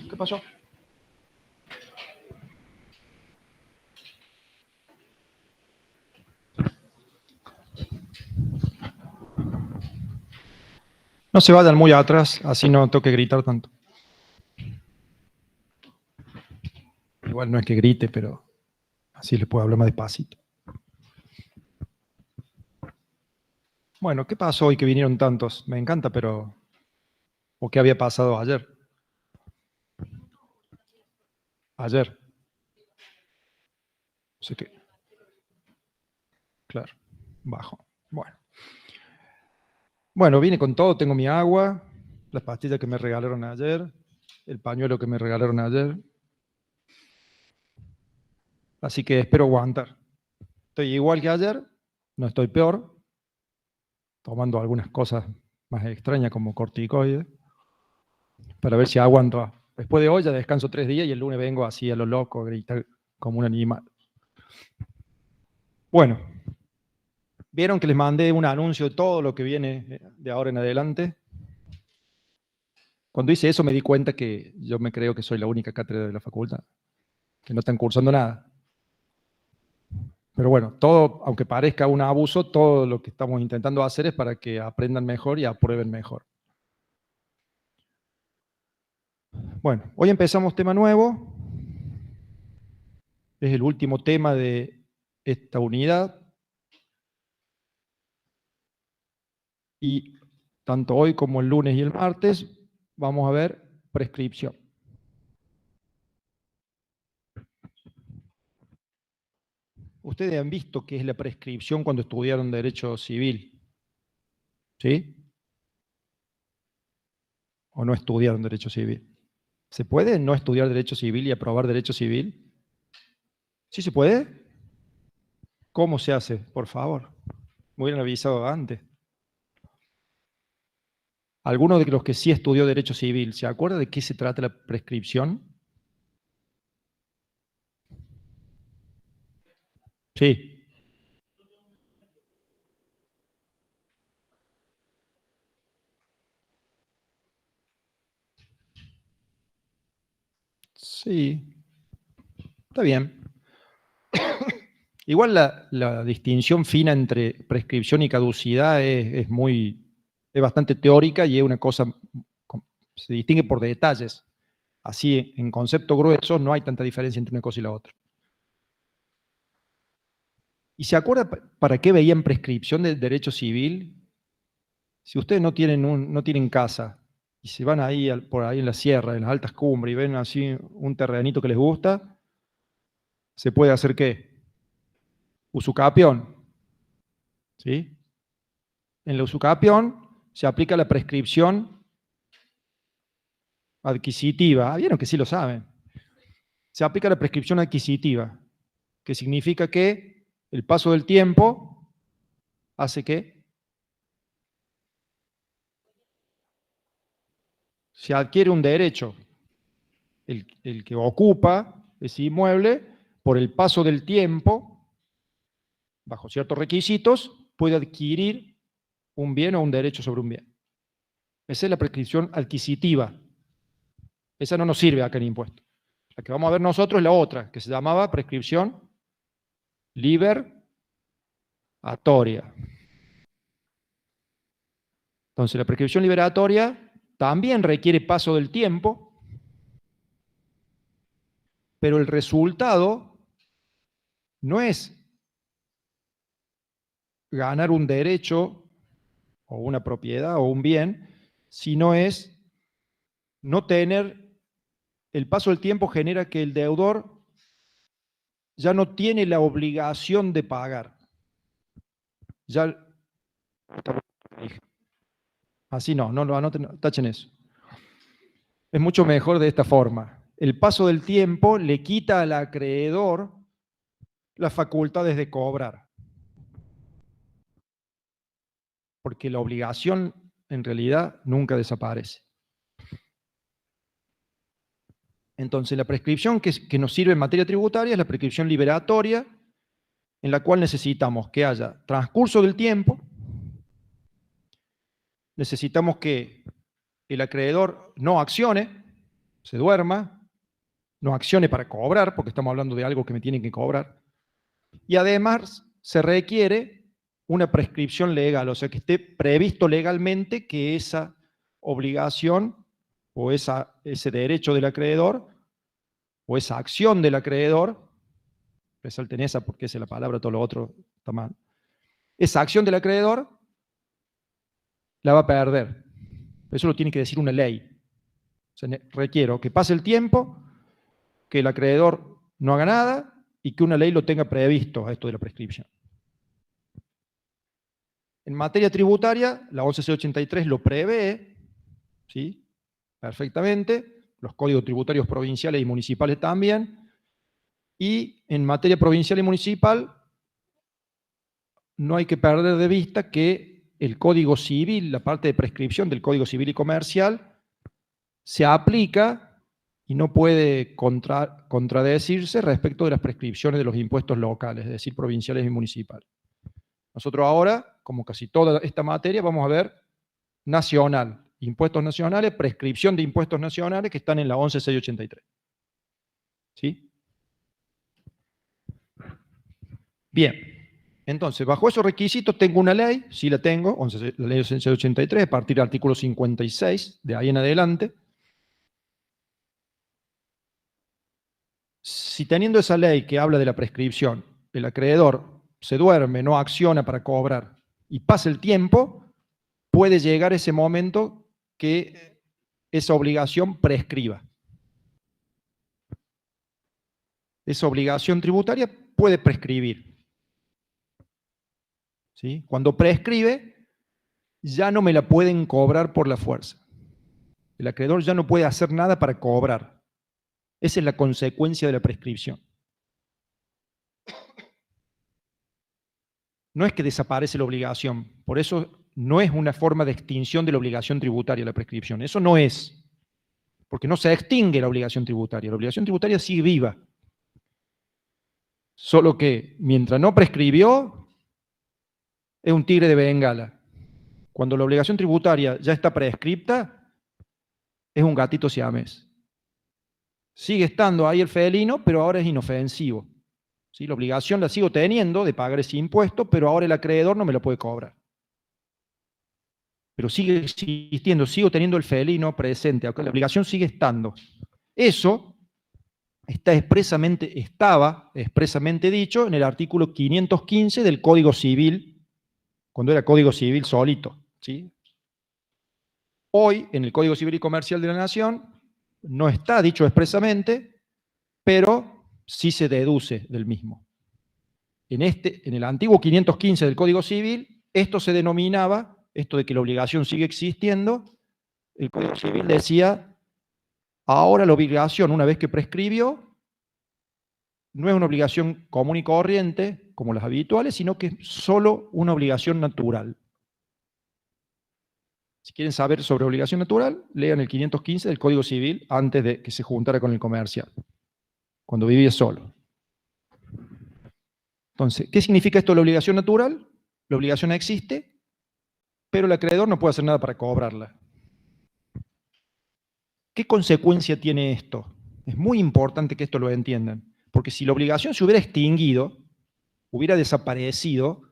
¿Qué pasó? No se vayan muy atrás, así no tengo que gritar tanto. Igual no es que grite, pero así les puedo hablar más despacito. Bueno, ¿qué pasó hoy que vinieron tantos? Me encanta, pero... ¿O qué había pasado ayer? Ayer. No sé qué. Claro, bajo. Bueno. Bueno, vine con todo, tengo mi agua, las pastillas que me regalaron ayer, el pañuelo que me regalaron ayer. Así que espero aguantar. Estoy igual que ayer, no estoy peor, tomando algunas cosas más extrañas como corticoides, para ver si aguanto. Después de hoy ya descanso 3 días y el lunes vengo así a lo loco, a gritar como un animal. Bueno, vieron que les mandé un anuncio de todo lo que viene de ahora en adelante. Cuando hice eso me di cuenta que yo me creo que soy la única cátedra de la facultad, que no están cursando nada. Pero bueno, todo, aunque parezca un abuso, todo lo que estamos intentando hacer es para que aprendan mejor y aprueben mejor. Bueno, hoy empezamos tema nuevo. Es el último tema de esta unidad. Y tanto hoy como el lunes y el martes vamos a ver prescripción. Ustedes han visto qué es la prescripción cuando estudiaron Derecho Civil, ¿sí? ¿O no estudiaron Derecho Civil? ¿Se puede no estudiar Derecho Civil y aprobar Derecho Civil? ¿Sí se puede? ¿Cómo se hace? Por favor. Me hubieran avisado antes. ¿Alguno de los que sí estudió Derecho Civil se acuerda de qué se trata la prescripción? Sí. Sí. Está bien. Igual la distinción fina entre prescripción y caducidad es bastante teórica y es una cosa, se distingue por detalles. Así, en concepto grueso, no hay tanta diferencia entre una cosa y la otra. ¿Y se acuerda para qué veían prescripción del derecho civil? Si ustedes no tienen casa y se van ahí por ahí en la sierra, en las altas cumbres, y ven así un terrenito que les gusta, ¿se puede hacer qué? Usucapión. ¿Sí? En la usucapión se aplica la prescripción adquisitiva. Ah, vieron que sí lo saben. Se aplica la prescripción adquisitiva, que significa que el paso del tiempo hace que se adquiere un derecho, el que ocupa ese inmueble, por el paso del tiempo, bajo ciertos requisitos, puede adquirir un bien o un derecho sobre un bien. Esa es la prescripción adquisitiva. Esa no nos sirve acá en impuesto. La que vamos a ver nosotros es la otra, que se llamaba prescripción liberatoria. Entonces, la prescripción liberatoria también requiere paso del tiempo, pero el resultado no es ganar un derecho o una propiedad o un bien, sino es no tener, el paso del tiempo genera que el deudor ya no tiene la obligación de pagar. Ya, así no lo anoten, tachen eso. Es mucho mejor de esta forma. El paso del tiempo le quita al acreedor las facultades de cobrar. Porque la obligación en realidad nunca desaparece. Entonces, la prescripción que nos sirve en materia tributaria es la prescripción liberatoria, en la cual necesitamos que haya transcurso del tiempo, necesitamos que el acreedor no accione, se duerma, no accione para cobrar, porque estamos hablando de algo que me tienen que cobrar, y además se requiere una prescripción legal, o sea, que esté previsto legalmente que esa obligación o ese derecho del acreedor o esa acción del acreedor, resalten esa porque esa es la palabra, todo lo otro está mal, esa acción del acreedor la va a perder. Eso lo tiene que decir una ley. O sea, requiero que pase el tiempo, que el acreedor no haga nada y que una ley lo tenga previsto a esto de la prescripción. En materia tributaria, la 11683 lo prevé, ¿sí? Perfectamente, los códigos tributarios provinciales y municipales también, y en materia provincial y municipal no hay que perder de vista que el Código Civil, la parte de prescripción del Código Civil y Comercial, se aplica y no puede contradecirse respecto de las prescripciones de los impuestos locales, es decir, provinciales y municipales. Nosotros ahora, como casi toda esta materia, vamos a ver nacional, impuestos nacionales, prescripción de impuestos nacionales que están en la 11683. ¿Sí? Bien, entonces, bajo esos requisitos tengo una ley, sí la tengo, la ley 11683, a partir del artículo 56, de ahí en adelante. Si teniendo esa ley que habla de la prescripción, el acreedor se duerme, no acciona para cobrar, y pasa el tiempo, puede llegar ese momento que esa obligación prescriba. Esa obligación tributaria puede prescribir. ¿Sí? Cuando prescribe, ya no me la pueden cobrar por la fuerza. El acreedor ya no puede hacer nada para cobrar. Esa es la consecuencia de la prescripción. No es que desaparece la obligación, por eso no es una forma de extinción de la obligación tributaria la prescripción. Eso no es, porque no se extingue la obligación tributaria. La obligación tributaria sigue viva. Solo que mientras no prescribió, es un tigre de Bengala. Cuando la obligación tributaria ya está prescripta, es un gatito siamés. Sigue estando ahí el felino, pero ahora es inofensivo. ¿Sí? La obligación la sigo teniendo de pagar ese impuesto, pero ahora el acreedor no me lo puede cobrar. Pero sigue existiendo, sigo teniendo el felino presente, la obligación sigue estando. Eso estaba expresamente dicho en el artículo 515 del Código Civil, cuando era Código Civil solito. ¿Sí? Hoy, en el Código Civil y Comercial de la Nación, no está dicho expresamente, pero sí se deduce del mismo. En el antiguo 515 del Código Civil, esto se denominaba, esto de que la obligación sigue existiendo, el Código Civil decía, ahora la obligación, una vez que prescribió, no es una obligación común y corriente, como las habituales, sino que es solo una obligación natural. Si quieren saber sobre obligación natural, lean el 515 del Código Civil antes de que se juntara con el comercial, cuando vivía solo. Entonces, ¿qué significa esto de la obligación natural? La obligación existe, pero el acreedor no puede hacer nada para cobrarla. ¿Qué consecuencia tiene esto? Es muy importante que esto lo entiendan, porque si la obligación se hubiera extinguido, hubiera desaparecido,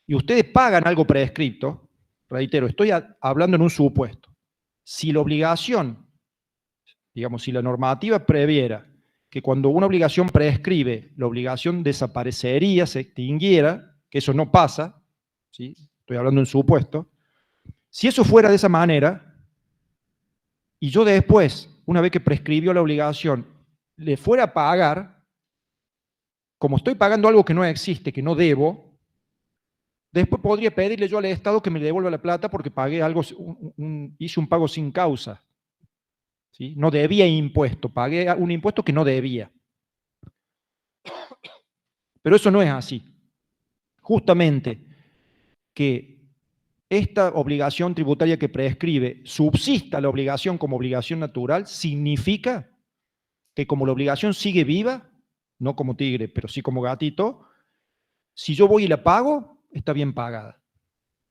y ustedes pagan algo prescripto, reitero, estoy hablando en un supuesto. Si la obligación, digamos, si la normativa previera que cuando una obligación prescribe, la obligación desaparecería, se extinguiera, que eso no pasa, ¿sí? Estoy hablando en supuesto. Si eso fuera de esa manera, y yo después, una vez que prescribió la obligación, le fuera a pagar, como estoy pagando algo que no existe, que no debo, después podría pedirle yo al Estado que me devuelva la plata porque pagué algo, hice un pago sin causa. ¿Sí? No debía impuesto, pagué un impuesto que no debía. Pero eso no es así. Justamente que esta obligación tributaria que prescribe subsista la obligación como obligación natural, significa que como la obligación sigue viva, no como tigre, pero sí como gatito, si yo voy y la pago, está bien pagada.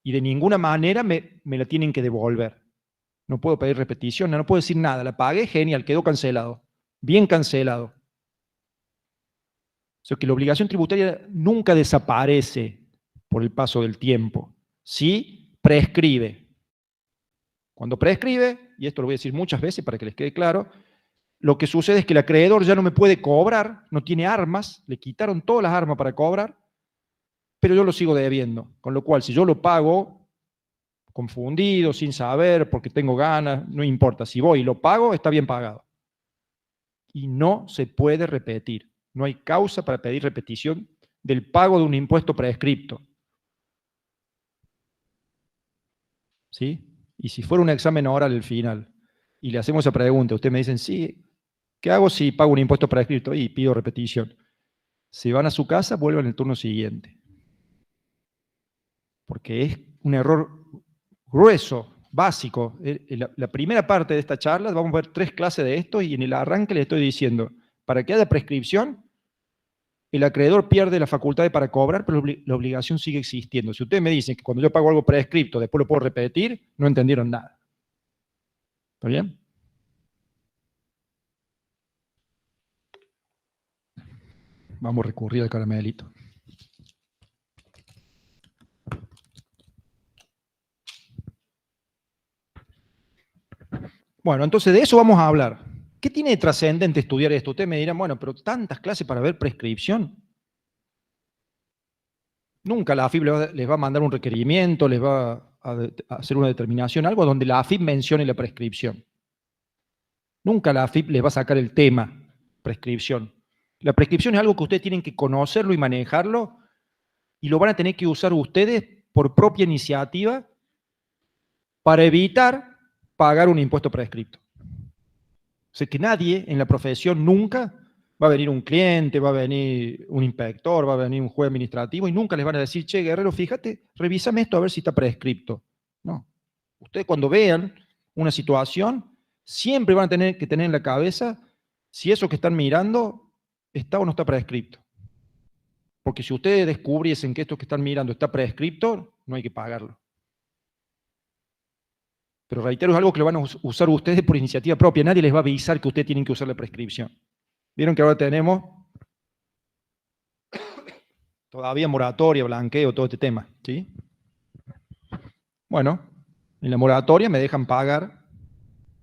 Y de ninguna manera me la tienen que devolver. No puedo pedir repetición, no puedo decir nada. La pagué, genial, quedó cancelado. Bien cancelado. O sea que la obligación tributaria nunca desaparece por el paso del tiempo. Sí prescribe. Cuando prescribe, y esto lo voy a decir muchas veces para que les quede claro, lo que sucede es que el acreedor ya no me puede cobrar, no tiene armas, le quitaron todas las armas para cobrar, pero yo lo sigo debiendo. Con lo cual, si yo lo pago confundido, sin saber, porque tengo ganas, no importa. Si voy y lo pago, está bien pagado. Y no se puede repetir. No hay causa para pedir repetición del pago de un impuesto prescripto. ¿Sí? Y si fuera un examen oral al final, y le hacemos esa pregunta, ustedes me dicen, sí, ¿qué hago si pago un impuesto prescripto? Y pido repetición. Si van a su casa, vuelvan el turno siguiente. Porque es un error grueso, básico. La primera parte de esta charla, vamos a ver 3 clases de esto, y en el arranque le estoy diciendo, para que haya prescripción, el acreedor pierde la facultad para cobrar, pero la obligación sigue existiendo. Si ustedes me dicen que cuando yo pago algo prescripto, después lo puedo repetir, no entendieron nada. ¿Está bien? Vamos a recurrir al caramelito. Bueno, entonces de eso vamos a hablar. ¿Qué tiene de trascendente estudiar esto? Ustedes me dirán, bueno, pero tantas clases para ver prescripción. Nunca la AFIP les va a mandar un requerimiento, les va a hacer una determinación, algo donde la AFIP mencione la prescripción. Nunca la AFIP les va a sacar el tema prescripción. La prescripción es algo que ustedes tienen que conocerlo y manejarlo, y lo van a tener que usar ustedes por propia iniciativa para evitar pagar un impuesto prescripto. O sea que nadie en la profesión nunca va a venir un cliente, va a venir un inspector, va a venir un juez administrativo y nunca les van a decir, che, Guerrero, fíjate, revísame esto a ver si está prescripto. No. Ustedes cuando vean una situación, siempre van a tener que tener en la cabeza si eso que están mirando está o no está prescripto. Porque si ustedes descubriesen que esto que están mirando está prescripto, no hay que pagarlo. Pero reitero, es algo que lo van a usar ustedes por iniciativa propia. Nadie les va a avisar que ustedes tienen que usar la prescripción. Vieron que ahora tenemos todavía moratoria, blanqueo, todo este tema, ¿sí? Bueno, en la moratoria me dejan pagar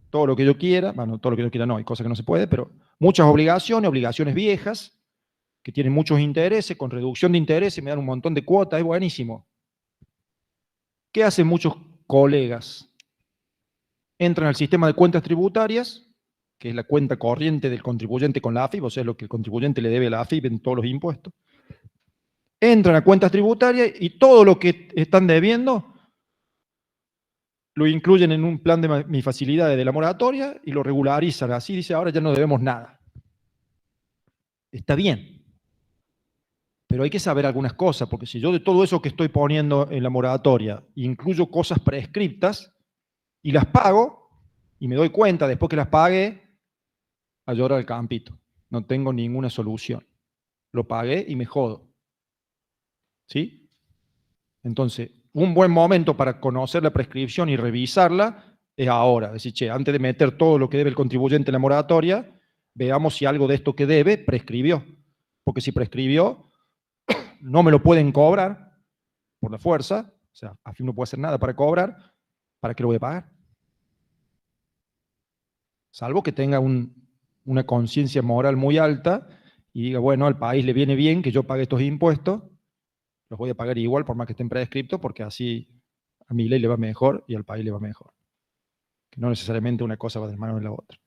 todo lo que yo quiera, bueno, todo lo que yo quiera no, hay cosas que no se puede, pero muchas obligaciones viejas, que tienen muchos intereses, con reducción de intereses, me dan un montón de cuotas, es buenísimo. ¿Qué hacen muchos colegas? Entran al sistema de cuentas tributarias, que es la cuenta corriente del contribuyente con la AFIP, o sea, lo que el contribuyente le debe a la AFIP en todos los impuestos. Entran a cuentas tributarias y todo lo que están debiendo lo incluyen en un plan de mi facilidades de la moratoria y lo regularizan. Así dice, ahora ya no debemos nada. Está bien. Pero hay que saber algunas cosas, porque si yo de todo eso que estoy poniendo en la moratoria incluyo cosas prescriptas y las pago, y me doy cuenta después que las pagué, a llorar al campito. No tengo ninguna solución. Lo pagué y me jodo. ¿Sí? Entonces, un buen momento para conocer la prescripción y revisarla es ahora. Es decir, che, antes de meter todo lo que debe el contribuyente en la moratoria, veamos si algo de esto que debe prescribió. Porque si prescribió, no me lo pueden cobrar por la fuerza, o sea, AFIP no puede hacer nada para cobrar, ¿para qué lo voy a pagar? Salvo que tenga una conciencia moral muy alta y diga, bueno, al país le viene bien que yo pague estos impuestos, los voy a pagar igual por más que estén prescriptos, porque así a mi ley le va mejor y al país le va mejor. Que no necesariamente una cosa va de mano en la otra.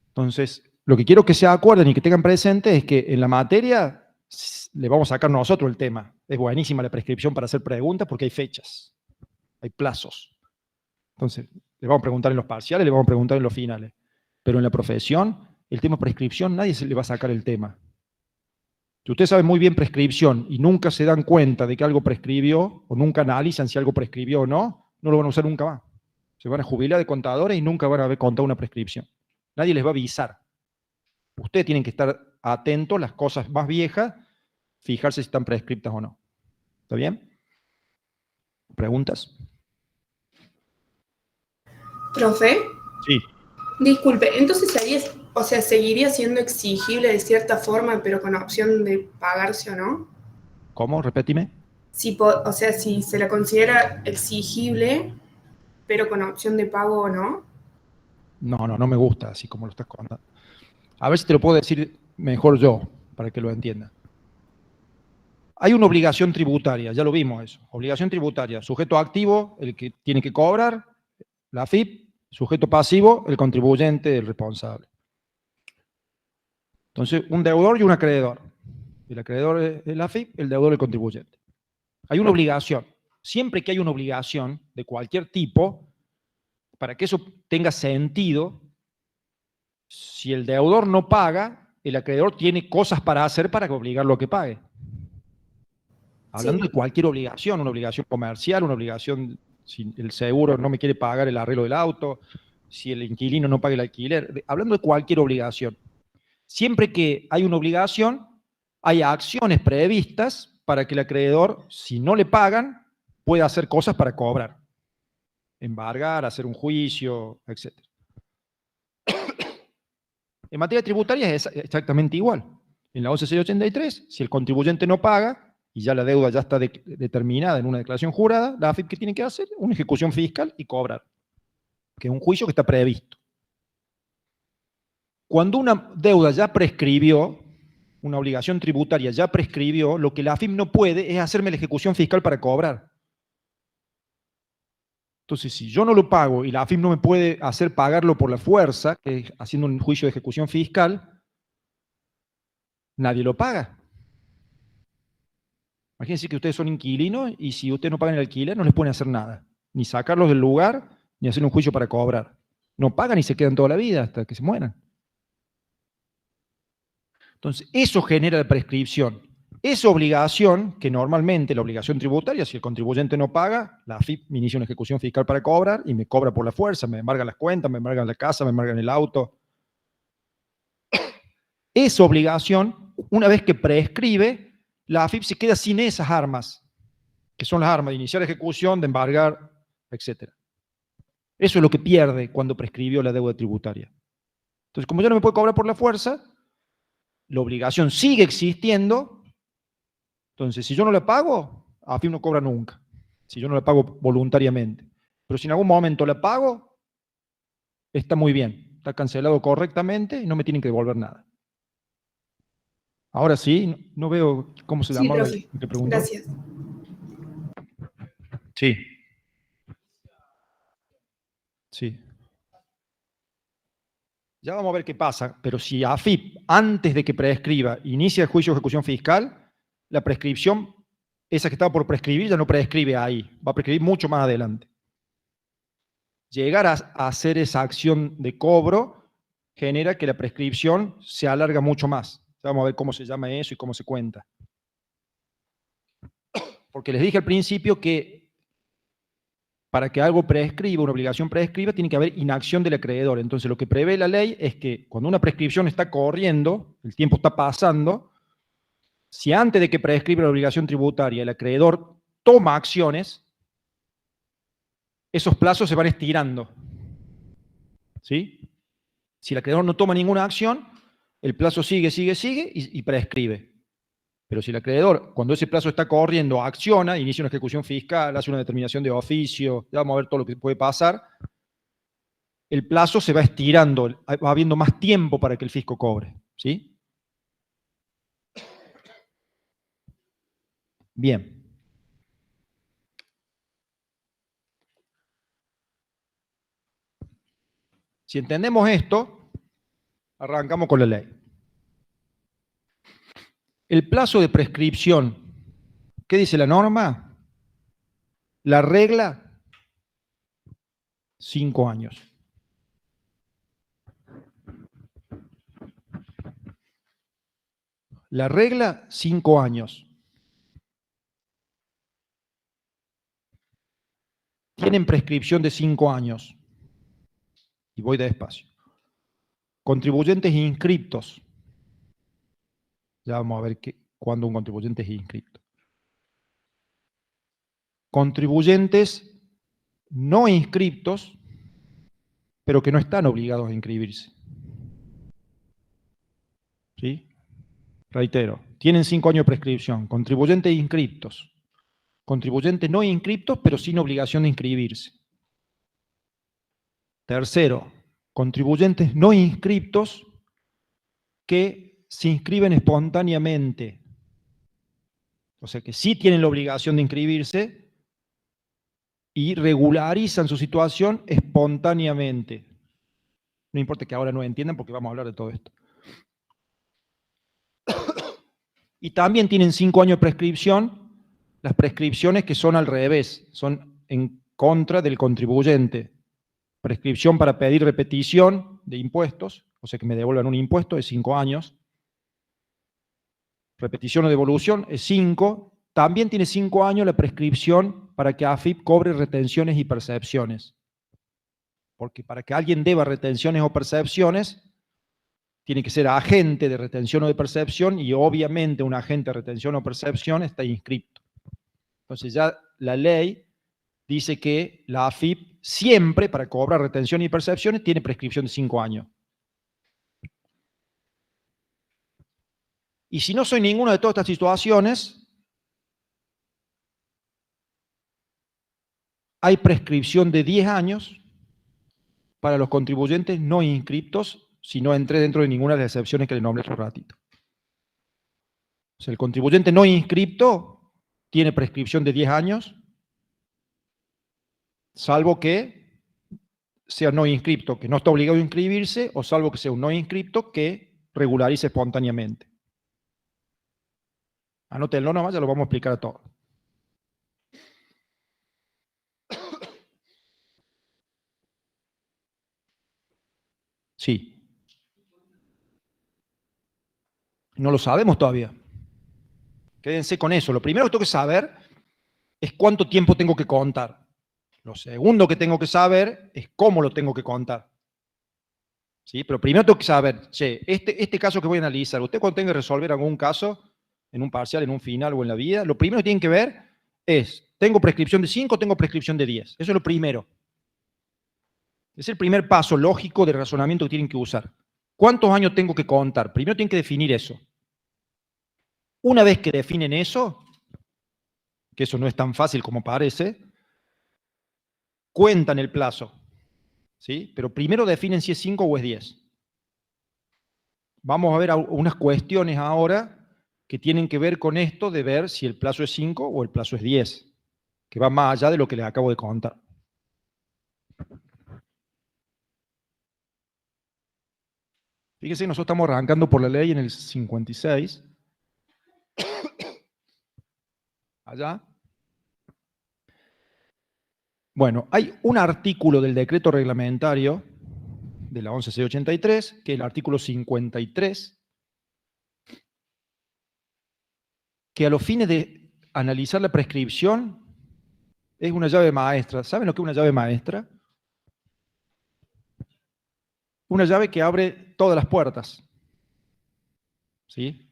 Entonces, lo que quiero que se acuerden y que tengan presente es que en la materia le vamos a sacar nosotros el tema. Es buenísima la prescripción para hacer preguntas porque hay fechas, hay plazos. Entonces, le vamos a preguntar en los parciales, le vamos a preguntar en los finales. Pero en la profesión, el tema prescripción, nadie se le va a sacar el tema. Si ustedes saben muy bien prescripción y nunca se dan cuenta de que algo prescribió, o nunca analizan si algo prescribió o no, no lo van a usar nunca más. Se van a jubilar de contadores y nunca van a haber contado una prescripción. Nadie les va a avisar. Ustedes tienen que estar atentos a las cosas más viejas, fijarse si están prescriptas o no. ¿Está bien? ¿Preguntas? Profe, Sí. disculpe, entonces seguiría siendo exigible de cierta forma, pero con opción de pagarse o no. ¿Cómo? Repetime. Si se la considera exigible, pero con opción de pago o no. No me gusta así como lo estás contando. A ver si te lo puedo decir mejor yo, para que lo entienda. Hay una obligación tributaria, ya lo vimos eso. Obligación tributaria, sujeto activo, el que tiene que cobrar, la AFIP, sujeto pasivo, el contribuyente, el responsable. Entonces, un deudor y un acreedor. El acreedor es la AFIP, el deudor el contribuyente. Hay una obligación. Siempre que hay una obligación de cualquier tipo, para que eso tenga sentido, si el deudor no paga, el acreedor tiene cosas para hacer para obligarlo a que pague. Hablando Sí, de cualquier obligación, una obligación comercial, una obligación, si el seguro no me quiere pagar el arreglo del auto, si el inquilino no paga el alquiler, hablando de cualquier obligación. Siempre que hay una obligación, hay acciones previstas para que el acreedor, si no le pagan, pueda hacer cosas para cobrar. Embargar, hacer un juicio, etc. En materia tributaria es exactamente igual. En la 11.683, si el contribuyente no paga, y ya la deuda ya está determinada en una declaración jurada, la AFIP, ¿qué tiene que hacer? Una ejecución fiscal y cobrar, que es un juicio que está previsto. Cuando una deuda ya prescribió, una obligación tributaria ya prescribió, lo que la AFIP no puede es hacerme la ejecución fiscal para cobrar. Entonces, si yo no lo pago y la AFIP no me puede hacer pagarlo por la fuerza, que es haciendo un juicio de ejecución fiscal, nadie lo paga. Imagínense que ustedes son inquilinos y si ustedes no pagan el alquiler, no les pueden hacer nada. Ni sacarlos del lugar, ni hacer un juicio para cobrar. No pagan y se quedan toda la vida hasta que se mueran. Entonces, eso genera la prescripción. Esa obligación, que normalmente la obligación tributaria, si el contribuyente no paga, la AFIP me inicia una ejecución fiscal para cobrar y me cobra por la fuerza, me embargan las cuentas, me embargan la casa, me embargan el auto. Esa obligación, una vez que prescribe, la AFIP se queda sin esas armas, que son las armas de iniciar ejecución, de embargar, etc. Eso es lo que pierde cuando prescribió la deuda tributaria. Entonces, como ya no me puede cobrar por la fuerza, la obligación sigue existiendo. Entonces, si yo no la pago, AFIP no cobra nunca. Si yo no la pago voluntariamente. Pero si en algún momento la pago, está muy bien. Está cancelado correctamente y no me tienen que devolver nada. Ahora sí, no veo cómo se sí, llamaba profe. el que preguntó. Gracias. Sí. Sí. Ya vamos a ver qué pasa, pero si AFIP, antes de que prescriba, inicia el juicio de ejecución fiscal, la prescripción, esa que estaba por prescribir, ya no prescribe ahí, va a prescribir mucho más adelante. Llegar a hacer esa acción de cobro genera que la prescripción se alarga mucho más. Ya vamos a ver cómo se llama eso y cómo se cuenta. Porque les dije al principio que para que algo prescriba, una obligación prescriba, tiene que haber inacción del acreedor. Entonces, lo que prevé la ley es que cuando una prescripción está corriendo, el tiempo está pasando, si antes de que prescriba la obligación tributaria el acreedor toma acciones, esos plazos se van estirando. ¿Sí? Si el acreedor no toma ninguna acción, el plazo sigue y prescribe. Pero si el acreedor, cuando ese plazo está corriendo, acciona, inicia una ejecución fiscal, hace una determinación de oficio, ya vamos a ver todo lo que puede pasar, el plazo se va estirando, va habiendo más tiempo para que el fisco cobre. ¿Sí? Bien. Si entendemos esto, arrancamos con la ley. El plazo de prescripción, ¿qué dice la norma? La regla, 5 años. La regla, 5 años. Tienen prescripción de 5 años. Y voy despacio. Contribuyentes inscriptos. Ya vamos a ver cuándo un contribuyente es inscripto. Contribuyentes no inscriptos pero que no están obligados a inscribirse. ¿Sí? Reitero, tienen 5 años de prescripción, contribuyentes inscriptos, contribuyentes no inscriptos, pero sin obligación de inscribirse. Tercero, contribuyentes no inscriptos que se inscriben espontáneamente. O sea que sí tienen la obligación de inscribirse y regularizan su situación espontáneamente. No importa que ahora no entiendan porque vamos a hablar de todo esto. Y también tienen 5 años de prescripción, las prescripciones que son al revés, son en contra del contribuyente. Prescripción para pedir repetición de impuestos, o sea que me devuelvan un impuesto, es 5 años. Repetición o devolución es 5. También tiene 5 años la prescripción para que AFIP cobre retenciones y percepciones. Porque para que alguien deba retenciones o percepciones, tiene que ser agente de retención o de percepción y obviamente un agente de retención o percepción está inscripto. Entonces ya la ley dice que la AFIP siempre para cobrar retención y percepciones tiene prescripción de 5 años. Y si no soy ninguna de todas estas situaciones, hay prescripción de 10 años para los contribuyentes no inscriptos si no entré dentro de ninguna de las excepciones que le nombré hace un ratito. O sea, el contribuyente no inscripto tiene prescripción de 10 años, salvo que sea no inscripto, que no está obligado a inscribirse, o salvo que sea un no inscripto que regularice espontáneamente. Anótenlo nomás, ya lo vamos a explicar a todos. Sí. No lo sabemos todavía. Quédense con eso. Lo primero que tengo que saber es cuánto tiempo tengo que contar. Lo segundo que tengo que saber es cómo lo tengo que contar. ¿Sí? Pero primero tengo que saber, che, este caso que voy a analizar, usted cuando tenga que resolver algún caso, en un parcial, en un final o en la vida, lo primero que tienen que ver es, ¿tengo prescripción de 5 o tengo prescripción de 10? Eso es lo primero. Es el primer paso lógico de razonamiento que tienen que usar. ¿Cuántos años tengo que contar? Primero tienen que definir eso. Una vez que definen eso, que eso no es tan fácil como parece, cuentan el plazo. ¿Sí? Pero primero definen si es 5 o es 10. Vamos a ver unas cuestiones ahora que tienen que ver con esto de ver si el plazo es 5 o el plazo es 10, que va más allá de lo que les acabo de contar. Fíjense, nosotros estamos arrancando por la ley en el 56. Allá. Bueno, hay un artículo del decreto reglamentario de la 11683, que es el artículo 53, que a los fines de analizar la prescripción es una llave maestra. ¿Saben lo que es una llave maestra? Una llave que abre todas las puertas. ¿Sí?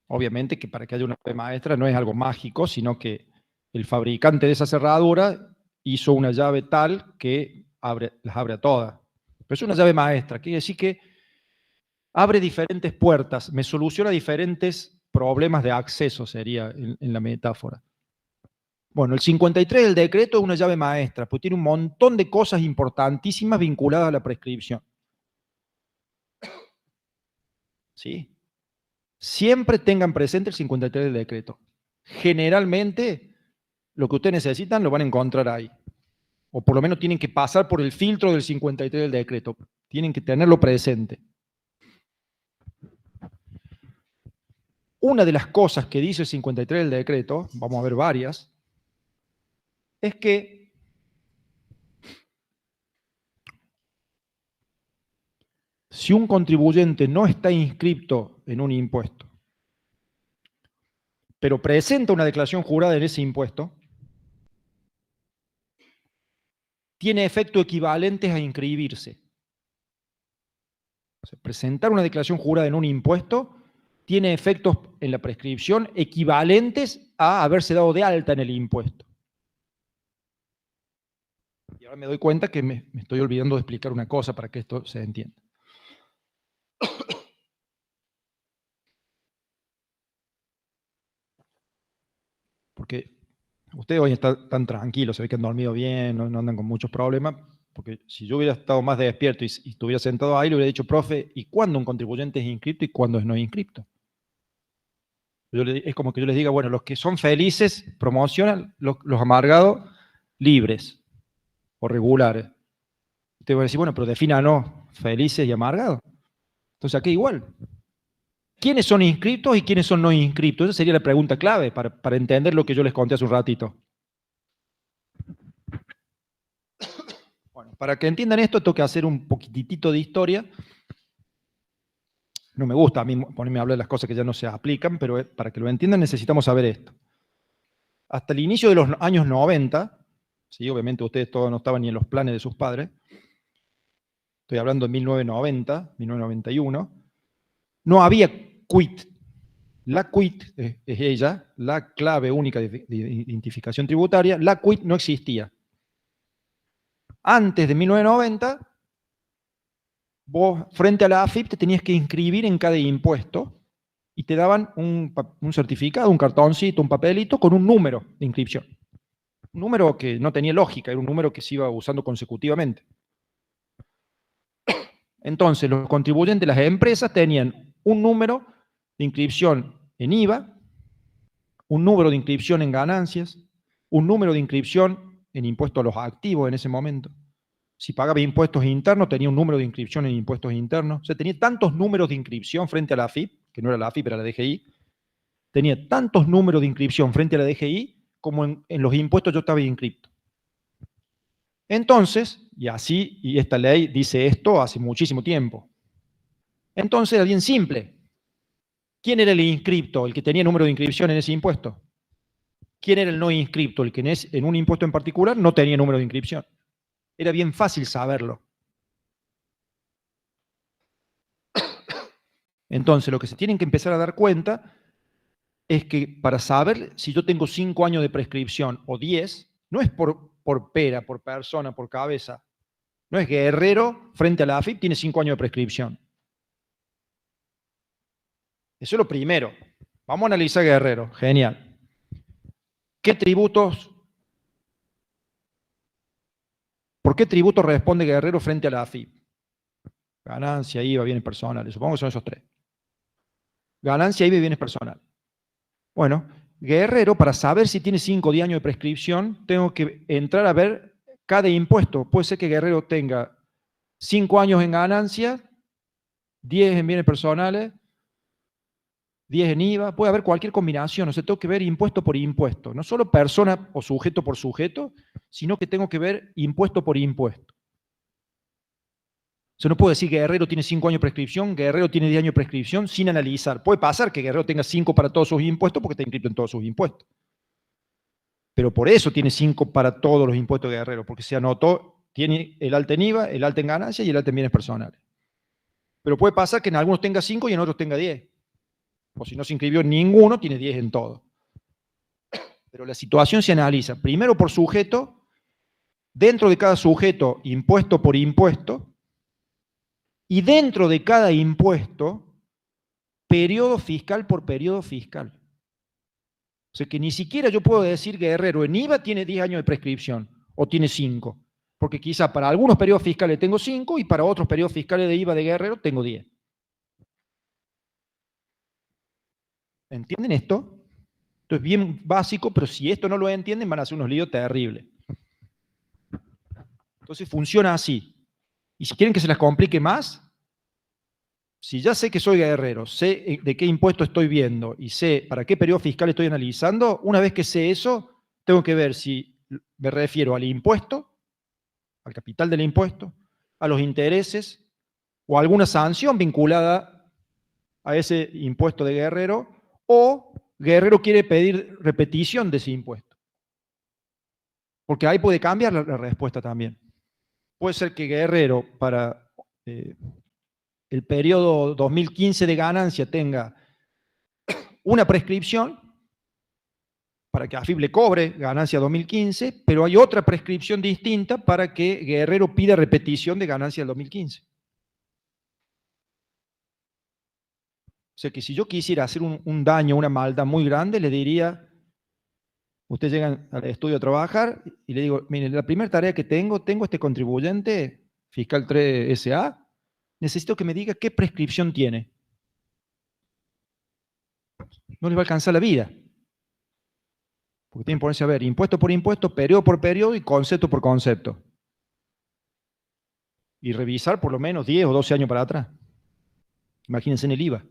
Obviamente que para que haya una llave maestra no es algo mágico, sino que el fabricante de esa cerradura hizo una llave tal que las abre a todas. Pero es una llave maestra, quiere decir que abre diferentes puertas, me soluciona diferentes problemas de acceso, sería en la metáfora. Bueno, el 53 del decreto es una llave maestra, pues tiene un montón de cosas importantísimas vinculadas a la prescripción. ¿Sí? Siempre tengan presente el 53 del decreto. Generalmente, lo que ustedes necesitan lo van a encontrar ahí. O por lo menos tienen que pasar por el filtro del 53 del decreto. Tienen que tenerlo presente. Una de las cosas que dice el 53 del decreto, vamos a ver varias, es que si un contribuyente no está inscrito en un impuesto, pero presenta una declaración jurada en ese impuesto, tiene efectos equivalentes a inscribirse. O sea, presentar una declaración jurada en un impuesto tiene efectos en la prescripción equivalentes a haberse dado de alta en el impuesto. Y ahora me doy cuenta que me estoy olvidando de explicar una cosa para que esto se entienda. Porque ustedes hoy están tranquilos, se ve que han dormido bien, no andan con muchos problemas, porque si yo hubiera estado más despierto y estuviera sentado ahí, le hubiera dicho, profe, ¿y cuándo un contribuyente es inscripto y cuándo es no inscripto? Es como que yo les diga, bueno, los que son felices promocionan, los amargados libres o regulares. Te voy a decir, bueno, pero defínanos felices y amargados. Entonces aquí igual. ¿Quiénes son inscriptos y quiénes son no inscriptos? Esa sería la pregunta clave para entender lo que yo les conté hace un ratito. Bueno, para que entiendan esto, tengo que hacer un poquitito de historia. No me gusta a mí ponerme a hablar de las cosas que ya no se aplican, pero para que lo entiendan necesitamos saber esto. Hasta el inicio de los años 90, sí, obviamente ustedes todos no estaban ni en los planes de sus padres, estoy hablando de 1990, 1991, no había quit. La quit es ella, la clave única de identificación tributaria, la quit no existía. Antes de 1990, vos frente a la AFIP te tenías que inscribir en cada impuesto y te daban un certificado, un cartoncito, un papelito con un número de inscripción. Un número que no tenía lógica, era un número que se iba usando consecutivamente. Entonces, los contribuyentes de las empresas tenían un número de inscripción en IVA, un número de inscripción en ganancias, un número de inscripción en impuestos a los activos en ese momento. Si pagaba impuestos internos, tenía un número de inscripción en impuestos internos. O sea, tenía tantos números de inscripción frente a la AFIP, que no era la AFIP, era la DGI. Tenía tantos números de inscripción frente a la DGI como en los impuestos yo estaba inscripto. Entonces, y esta ley dice esto hace muchísimo tiempo. Entonces era bien simple. ¿Quién era el inscripto, el que tenía número de inscripción en ese impuesto? ¿Quién era el no inscripto, el que en un impuesto en particular no tenía número de inscripción? Era bien fácil saberlo. Entonces, lo que se tienen que empezar a dar cuenta es que para saber si yo tengo 5 años de prescripción o 10, no es por pera, por persona, por cabeza. No es Guerrero frente a la AFIP tiene 5 años de prescripción. Eso es lo primero. Vamos a analizar Guerrero. Genial. ¿Qué tributos? ¿Por qué tributo responde Guerrero frente a la AFIP? Ganancia, IVA, bienes personales. Supongo que son esos tres. Ganancia, IVA y bienes personales. Bueno, Guerrero, para saber si tiene 5 o 10 años de prescripción, tengo que entrar a ver cada impuesto. Puede ser que Guerrero tenga 5 años en ganancia, 10 en bienes personales, 10 en IVA, puede haber cualquier combinación, o sea, tengo que ver impuesto por impuesto, no solo persona o sujeto por sujeto, sino que tengo que ver impuesto por impuesto. O sea, no puedo decir que Guerrero tiene 5 años de prescripción, Guerrero tiene 10 años de prescripción, sin analizar. Puede pasar que Guerrero tenga 5 para todos sus impuestos porque está inscrito en todos sus impuestos. Pero por eso tiene 5 para todos los impuestos de Guerrero, porque se anotó, tiene el alta en IVA, el alta en ganancia y el alta en bienes personales. Pero puede pasar que en algunos tenga 5 y en otros tenga 10. O si no se inscribió en ninguno, tiene 10 en todo. Pero la situación se analiza primero por sujeto, dentro de cada sujeto, impuesto por impuesto, y dentro de cada impuesto, periodo fiscal por periodo fiscal. O sea que ni siquiera yo puedo decir que Guerrero en IVA tiene 10 años de prescripción, o tiene 5, porque quizá para algunos periodos fiscales tengo 5 y para otros periodos fiscales de IVA de Guerrero tengo 10. ¿Entienden esto? Esto es bien básico, pero si esto no lo entienden van a hacer unos líos terribles. Entonces funciona así. Y si quieren que se las complique más, si ya sé que soy Guerrero, sé de qué impuesto estoy viendo y sé para qué periodo fiscal estoy analizando, una vez que sé eso, tengo que ver si me refiero al impuesto, al capital del impuesto, a los intereses o a alguna sanción vinculada a ese impuesto de Guerrero, o Guerrero quiere pedir repetición de ese impuesto. Porque ahí puede cambiar la respuesta también. Puede ser que Guerrero para el periodo 2015 de ganancia tenga una prescripción para que AFIP le cobre ganancia 2015, pero hay otra prescripción distinta para que Guerrero pida repetición de ganancia del 2015. O sea que si yo quisiera hacer un daño, una maldad muy grande, le diría, ustedes llegan al estudio a trabajar y le digo, miren, la primera tarea que tengo este contribuyente, fiscal 3 SA, necesito que me diga qué prescripción tiene. No les va a alcanzar la vida. Porque tienen que ponerse a ver impuesto por impuesto, periodo por periodo y concepto por concepto. Y revisar por lo menos 10 o 12 años para atrás. Imagínense en el IVA.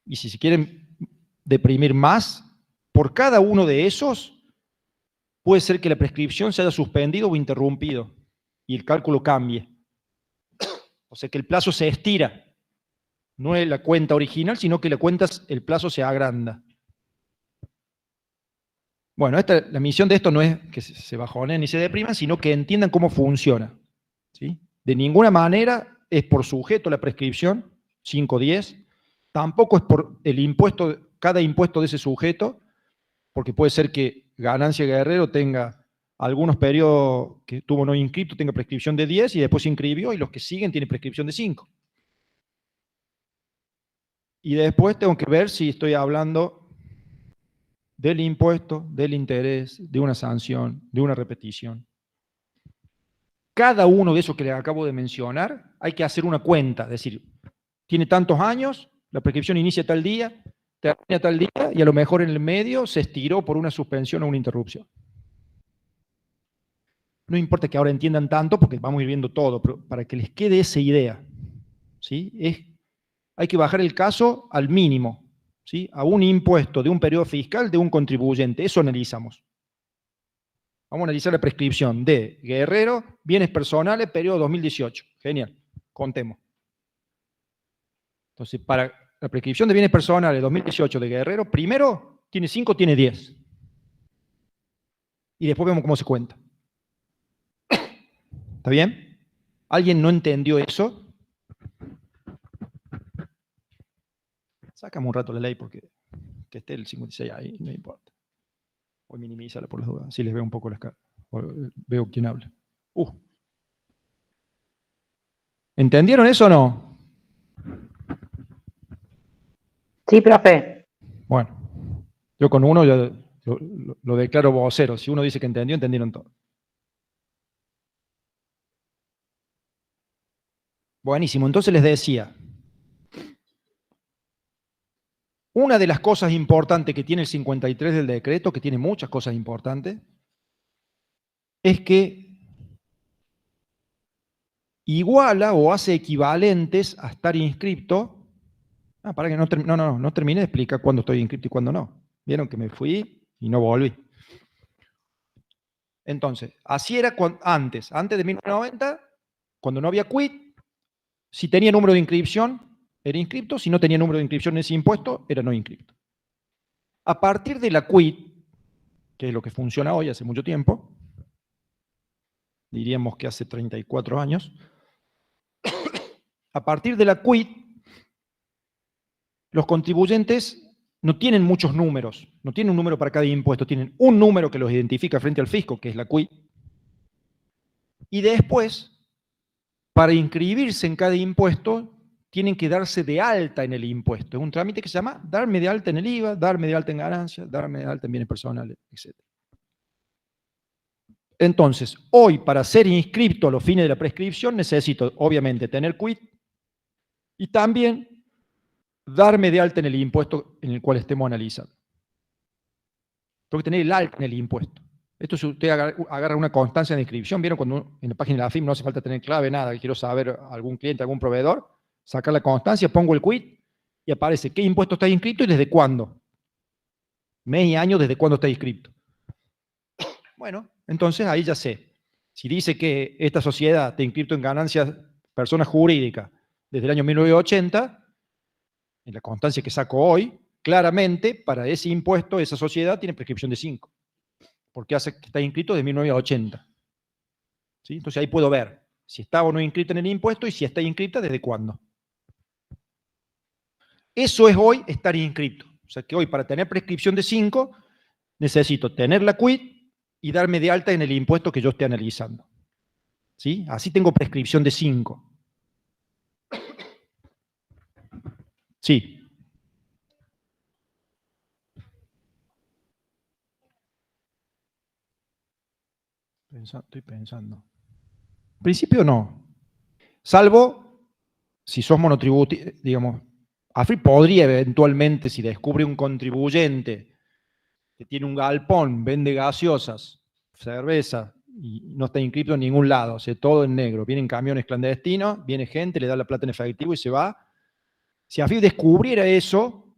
Y si se quieren deprimir más, por cada uno de esos, puede ser que la prescripción se haya suspendido o interrumpido y el cálculo cambie. O sea que el plazo se estira. No es la cuenta original, sino que el plazo se agranda. Bueno, la misión de esto no es que se bajoneen ni se depriman, sino que entiendan cómo funciona. ¿Sí? De ninguna manera es por sujeto la prescripción, 510, tampoco es por el impuesto, cada impuesto de ese sujeto, porque puede ser que Ganancia Guerrero tenga algunos periodos que tuvo no inscripto, tenga prescripción de 10 y después se inscribió y los que siguen tienen prescripción de 5. Y después tengo que ver si estoy hablando del impuesto, del interés, de una sanción, de una repetición. Cada uno de esos que les acabo de mencionar, hay que hacer una cuenta, es decir, tiene tantos años, la prescripción inicia tal día, termina tal día, y a lo mejor en el medio se estiró por una suspensión o una interrupción. No importa que ahora entiendan tanto, porque vamos a ir viendo todo, pero para que les quede esa idea, ¿sí? Hay que bajar el caso al mínimo, ¿sí? A un impuesto de un periodo fiscal de un contribuyente, eso analizamos. Vamos a analizar la prescripción de Guerrero, bienes personales, periodo 2018. Genial, contemos. Entonces, para la prescripción de bienes personales 2018 de Guerrero, primero tiene 5, tiene 10. Y después vemos cómo se cuenta. ¿Está bien? ¿Alguien no entendió eso? Sácame un rato la ley porque que esté el 56 ahí, no importa. Voy a minimizarla por las dudas, así les veo un poco las caras. Veo quién habla. ¿Entendieron eso o no? Sí, profe. Bueno, yo con uno ya lo declaro vocero. Si uno dice que entendió, entendieron todo. Buenísimo, entonces les decía, una de las cosas importantes que tiene el 53 del decreto, que tiene muchas cosas importantes, es que iguala o hace equivalentes a estar inscripto. Para que no terminé de explicar cuándo estoy inscripto y cuándo no. Vieron que me fui y no volví. Entonces, así era antes de 1990, cuando no había quit, si tenía número de inscripción, era inscripto, si no tenía número de inscripción en ese impuesto, era no inscripto. A partir de la quit, que es lo que funciona hoy hace mucho tiempo, diríamos que hace 34 años, a partir de la quit, los contribuyentes no tienen muchos números, no tienen un número para cada impuesto, tienen un número que los identifica frente al fisco, que es la quit, y después, para inscribirse en cada impuesto, tienen que darse de alta en el impuesto. Es un trámite que se llama darme de alta en el IVA, darme de alta en ganancias, darme de alta en bienes personales, etc. Entonces, hoy, para ser inscripto a los fines de la prescripción, necesito, obviamente, tener quit y también darme de alta en el impuesto en el cual estemos analizando. Tengo que tener el alta en el impuesto. Esto si usted agarra una constancia de inscripción, ¿vieron cuando en la página de la AFIP no hace falta tener clave, nada, quiero saber algún cliente, algún proveedor, sacar la constancia, pongo el quit y aparece qué impuesto está inscrito y desde cuándo. Mes y año desde cuándo está inscrito. Bueno, entonces ahí ya sé. Si dice que esta sociedad está inscrito en ganancias personas jurídicas desde el año 1980, en la constancia que saco hoy, claramente para ese impuesto, esa sociedad tiene prescripción de 5. Porque hace que está inscrito desde 1980. ¿Sí? Entonces ahí puedo ver si está o no inscrita en el impuesto y si está inscrita desde cuándo. Eso es hoy estar inscrito. sea que hoy para tener prescripción de 5, necesito tener la quit y darme de alta en el impuesto que yo esté analizando. ¿Sí? Así tengo prescripción de 5. Sí. Estoy pensando. En principio no. Salvo si sos monotributista, digamos, AFIP podría eventualmente, si descubre un contribuyente que tiene un galpón, vende gaseosas, cerveza, y no está inscrito en ningún lado, o sea, todo en negro. Vienen camiones clandestinos, viene gente, le da la plata en efectivo y se va. Si AFIP descubriera eso,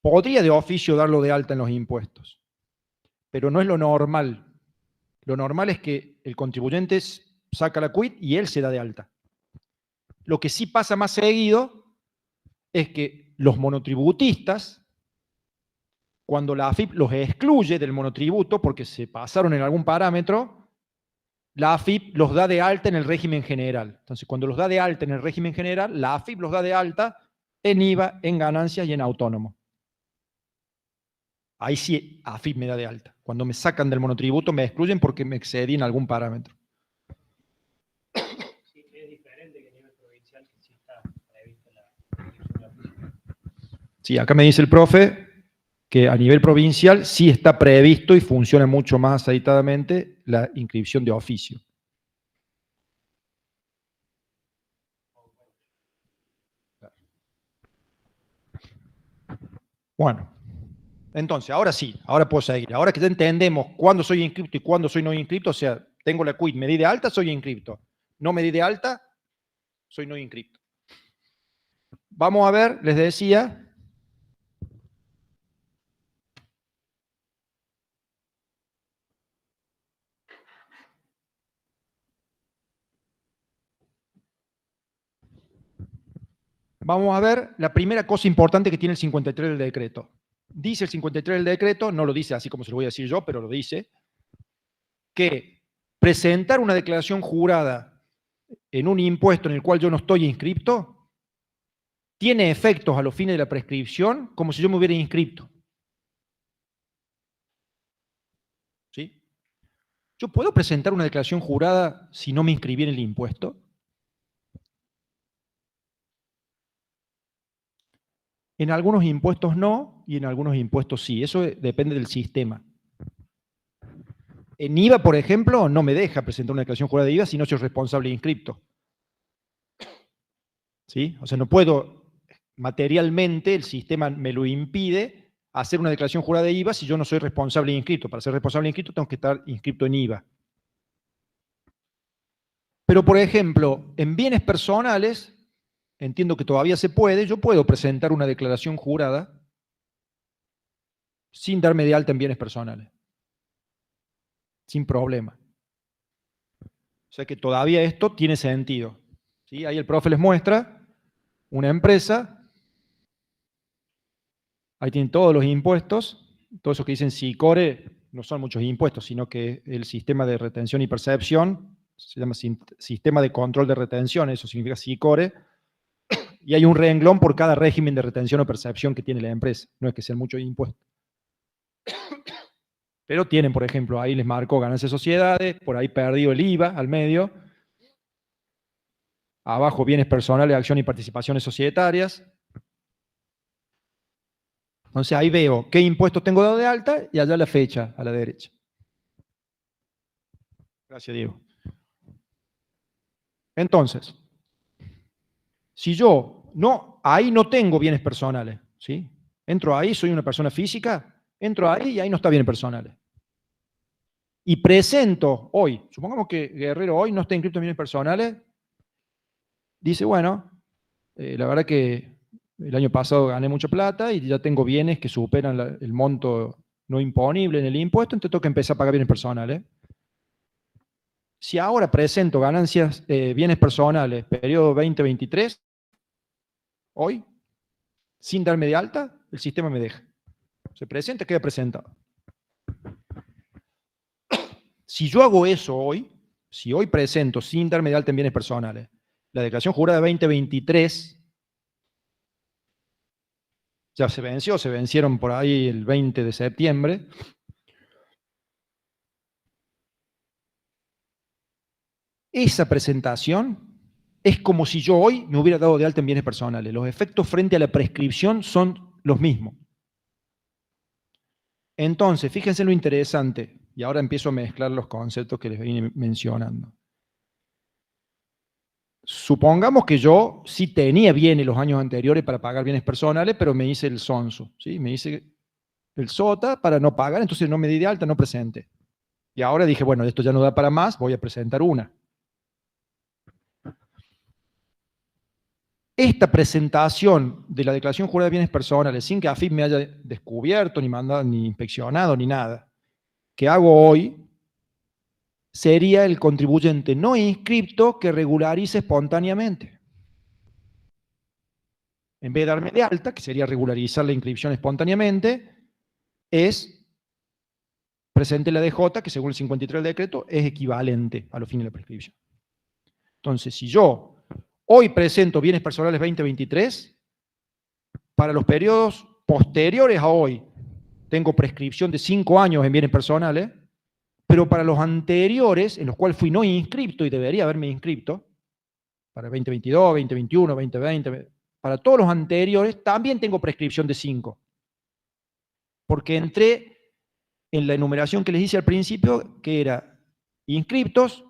podría de oficio darlo de alta en los impuestos. Pero no es lo normal. Lo normal es que el contribuyente saca la quit y él se da de alta. Lo que sí pasa más seguido es que los monotributistas, cuando la AFIP los excluye del monotributo porque se pasaron en algún parámetro, la AFIP los da de alta en el régimen general. Entonces, cuando los da de alta en el régimen general, la AFIP los da de alta en IVA, en ganancias y en autónomo. Ahí sí AFIP me da de alta. Cuando me sacan del monotributo me excluyen porque me excedí en algún parámetro. Sí, es diferente que a nivel provincial, que sí está previsto la... Sí, acá me dice el profe que a nivel provincial sí está previsto y funciona mucho más aceitadamente la inscripción de oficio. Bueno, entonces, ahora sí, ahora puedo seguir. Ahora que ya entendemos cuándo soy inscripto y cuándo soy no inscripto, o sea, tengo la quit, me di de alta, soy inscripto. No me di de alta, soy no inscripto. Vamos a ver, les decía, vamos a ver la primera cosa importante que tiene el 53 del decreto. Dice el 53 del decreto, no lo dice así como se lo voy a decir yo, pero lo dice, que presentar una declaración jurada en un impuesto en el cual yo no estoy inscripto tiene efectos a los fines de la prescripción como si yo me hubiera inscripto. ¿Sí? ¿Yo puedo presentar una declaración jurada si no me inscribí en el impuesto? En algunos impuestos no y en algunos impuestos sí. Eso depende del sistema. En IVA, por ejemplo, no me deja presentar una declaración jurada de IVA si no soy responsable inscripto. ¿Sí? O sea, no puedo, materialmente, el sistema me lo impide hacer una declaración jurada de IVA si yo no soy responsable inscripto. Para ser responsable inscripto tengo que estar inscripto en IVA. Pero, por ejemplo, en bienes personales, entiendo que todavía se puede, yo puedo presentar una declaración jurada sin darme de alta en bienes personales. Sin problema. O sea que todavía esto tiene sentido. ¿Sí? Ahí el profe les muestra una empresa, ahí tienen todos los impuestos, todos esos que dicen SICORE no son muchos impuestos, sino que el sistema de retención y percepción se llama sistema de control de retención, eso significa SICORE, y hay un renglón por cada régimen de retención o percepción que tiene la empresa, no es que sean muchos impuestos. Pero tienen, por ejemplo, ahí les marcó ganancias de sociedades, por ahí perdió el IVA al medio, abajo bienes personales, acción y participaciones societarias. Entonces ahí veo qué impuestos tengo dado de alta y allá la fecha a la derecha. Gracias, Diego. Entonces, si yo ahí no tengo bienes personales, ¿sí? Entro ahí, soy una persona física, entro ahí y ahí no está bienes personales. Y presento hoy, supongamos que Guerrero hoy no está inscrito en bienes personales, dice, bueno, la verdad que el año pasado gané mucha plata y ya tengo bienes que superan el monto no imponible en el impuesto, entonces tengo que empezar a pagar bienes personales. Si ahora presento ganancias, bienes personales, periodo 2023, hoy, sin darme de alta, el sistema me deja. Se presenta, queda presentado. Si yo hago eso hoy, si hoy presento sin darme de alta en bienes personales, la declaración jurada 2023, ya se venció, se vencieron por ahí el 20 de septiembre. Esa presentación es como si yo hoy me hubiera dado de alta en bienes personales. Los efectos frente a la prescripción son los mismos. Entonces, fíjense lo interesante, y ahora empiezo a mezclar los conceptos que les vine mencionando. Supongamos que yo sí tenía bienes los años anteriores para pagar bienes personales, pero me hice el sonso, ¿sí? Me hice el sota para no pagar, entonces no me di de alta, no presenté. Y ahora dije, bueno, esto ya no da para más, voy a presentar una. Esta presentación de la declaración jurada de bienes personales, sin que AFIP me haya descubierto, ni mandado, ni inspeccionado, ni nada, que hago hoy, sería el contribuyente no inscripto que regularice espontáneamente. En vez de darme de alta, que sería regularizar la inscripción espontáneamente, es presente la DJ, que según el 53 del decreto es equivalente a los fines de la prescripción. Entonces, si yo hoy presento bienes personales 2023, para los periodos posteriores a hoy tengo prescripción de 5 años en bienes personales, pero para los anteriores, en los cuales fui no inscripto y debería haberme inscripto, para 2022, 2021, 2020, para todos los anteriores también tengo prescripción de 5. Porque entré en la enumeración que les hice al principio, que era inscriptos,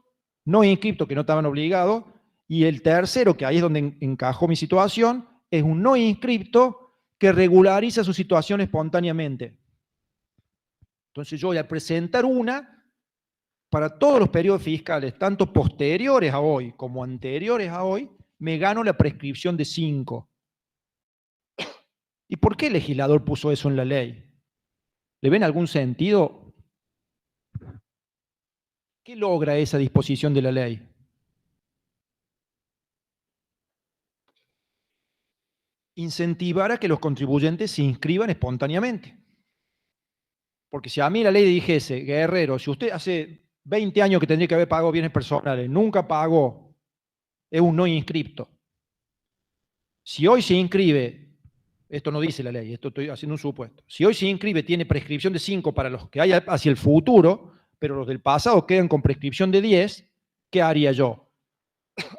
no inscriptos que no estaban obligados, y el tercero, que ahí es donde encajó mi situación, es un no inscripto que regulariza su situación espontáneamente. Entonces yo voy a presentar una para todos los periodos fiscales, tanto posteriores a hoy como anteriores a hoy, me gano la prescripción de 5. ¿Y por qué el legislador puso eso en la ley? ¿Le ven algún sentido? ¿Qué logra esa disposición de la ley? Incentivar a que los contribuyentes se inscriban espontáneamente. Porque si a mí la ley dijese, Guerrero, si usted hace 20 años que tendría que haber pagado bienes personales, nunca pagó, es un no inscripto. Si hoy se inscribe, esto no dice la ley, esto estoy haciendo un supuesto, si hoy se inscribe tiene prescripción de 5 para los que hay hacia el futuro, pero los del pasado quedan con prescripción de 10, ¿qué haría yo?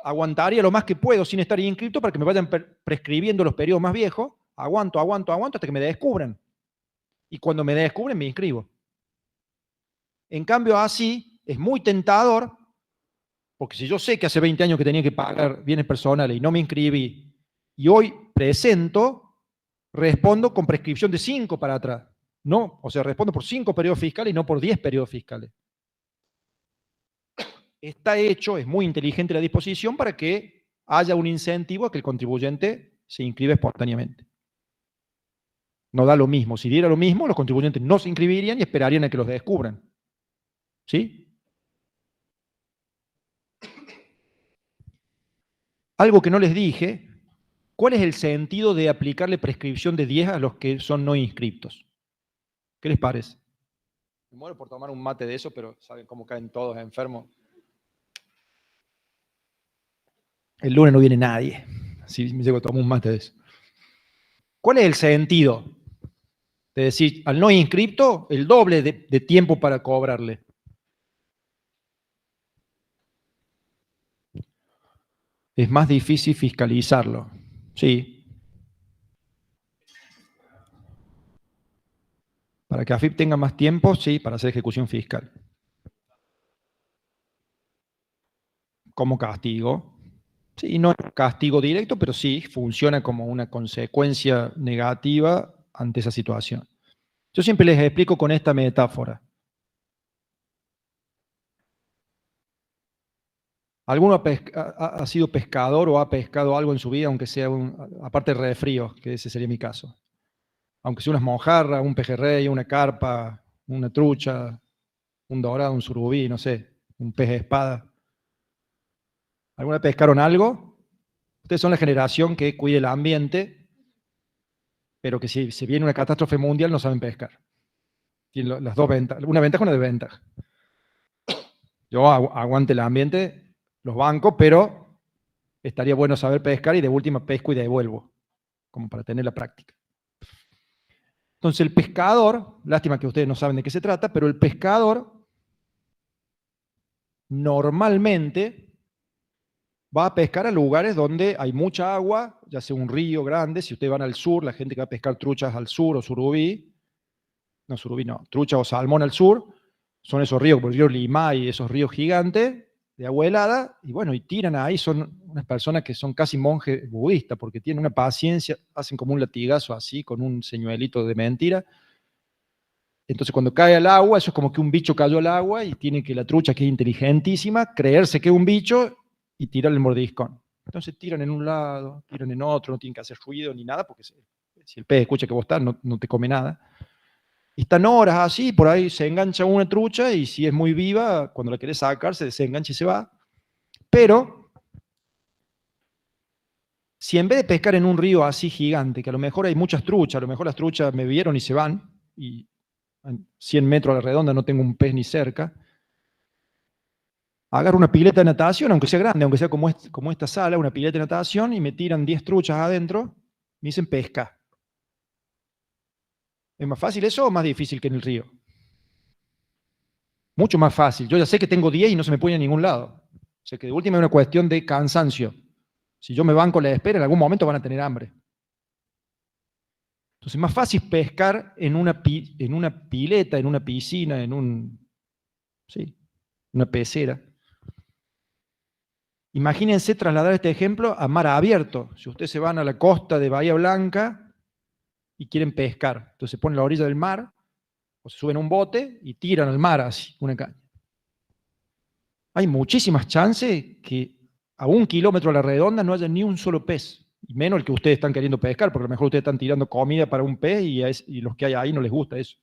Aguantaría lo más que puedo sin estar inscripto para que me vayan prescribiendo los periodos más viejos, aguanto hasta que me descubran. Y cuando me descubren me inscribo. En cambio así es muy tentador, porque si yo sé que hace 20 años que tenía que pagar bienes personales y no me inscribí, y hoy presento, respondo con prescripción de 5 para atrás. No, o sea, respondo por 5 periodos fiscales y no por 10 periodos fiscales. Está hecho, es muy inteligente la disposición para que haya un incentivo a que el contribuyente se inscriba espontáneamente. No da lo mismo. Si diera lo mismo, los contribuyentes no se inscribirían y esperarían a que los descubran. ¿Sí? Algo que no les dije, ¿cuál es el sentido de aplicarle prescripción de 10 a los que son no inscriptos? ¿Qué les parece? Me muero por tomar un mate de eso, pero saben cómo caen todos enfermos. El lunes no viene nadie. Si me llego a tomar un mate de eso. ¿Cuál es el sentido de decir al no inscripto el doble de tiempo para cobrarle? Es más difícil fiscalizarlo. Sí. Para que AFIP tenga más tiempo, sí, para hacer ejecución fiscal. Como castigo. Sí, no es castigo directo, pero sí funciona como una consecuencia negativa ante esa situación. Yo siempre les explico con esta metáfora. ¿Alguno ha sido pescador o ha pescado algo en su vida, aunque sea aparte de refrío, que ese sería mi caso? Aunque sea unas mojarras, un pejerrey, una carpa, una trucha, un dorado, un surubí, no sé, un pez espada. ¿Alguna vez pescaron algo? Ustedes son la generación que cuide el ambiente, pero que si se viene una catástrofe mundial no saben pescar. Tienen las dos ventajas, una ventaja y una desventaja. Yo aguante el ambiente, los bancos, pero estaría bueno saber pescar y de última pesco y devuelvo, como para tener la práctica. Entonces el pescador, lástima que ustedes no saben de qué se trata, pero el pescador normalmente va a pescar a lugares donde hay mucha agua, ya sea un río grande. Si ustedes van al sur, la gente que va a pescar truchas al sur o surubí, trucha o salmón al sur, son esos ríos, por el río Limay, esos ríos gigantes de agua helada, y bueno, y tiran ahí, son unas personas que son casi monjes budistas, porque tienen una paciencia, hacen como un latigazo así, con un señuelito de mentira. Entonces cuando cae al agua, eso es como que un bicho cayó al agua y tiene que la trucha, que es inteligentísima, creerse que es un bicho y tirar el mordiscón. Entonces tiran en un lado, tiran en otro, no tienen que hacer ruido ni nada, porque si el pez escucha que vos estás, no te come nada. Y están horas así, por ahí se engancha una trucha y si es muy viva, cuando la querés sacar, se desengancha y se va. Pero, si en vez de pescar en un río así gigante, que a lo mejor hay muchas truchas, a lo mejor las truchas me vieron y se van, y a 100 metros a la redonda no tengo un pez ni cerca, agarro una pileta de natación, aunque sea grande, aunque sea como esta sala, una pileta de natación, y me tiran 10 truchas adentro, me dicen pesca. ¿Es más fácil eso o más difícil que en el río? Mucho más fácil. Yo ya sé que tengo 10 y no se me pone a ningún lado. O sea que de última es una cuestión de cansancio. Si yo me banco la espera, en algún momento van a tener hambre. Entonces es más fácil pescar en una pileta, en una piscina, una pecera. Imagínense trasladar este ejemplo a mar abierto. Si ustedes se van a la costa de Bahía Blanca y quieren pescar, entonces se ponen a la orilla del mar, o se suben a un bote y tiran al mar así, una caña. Hay muchísimas chances que a 1 kilómetro a la redonda no haya ni un solo pez, y menos el que ustedes están queriendo pescar, porque a lo mejor ustedes están tirando comida para un pez y los que hay ahí no les gusta eso.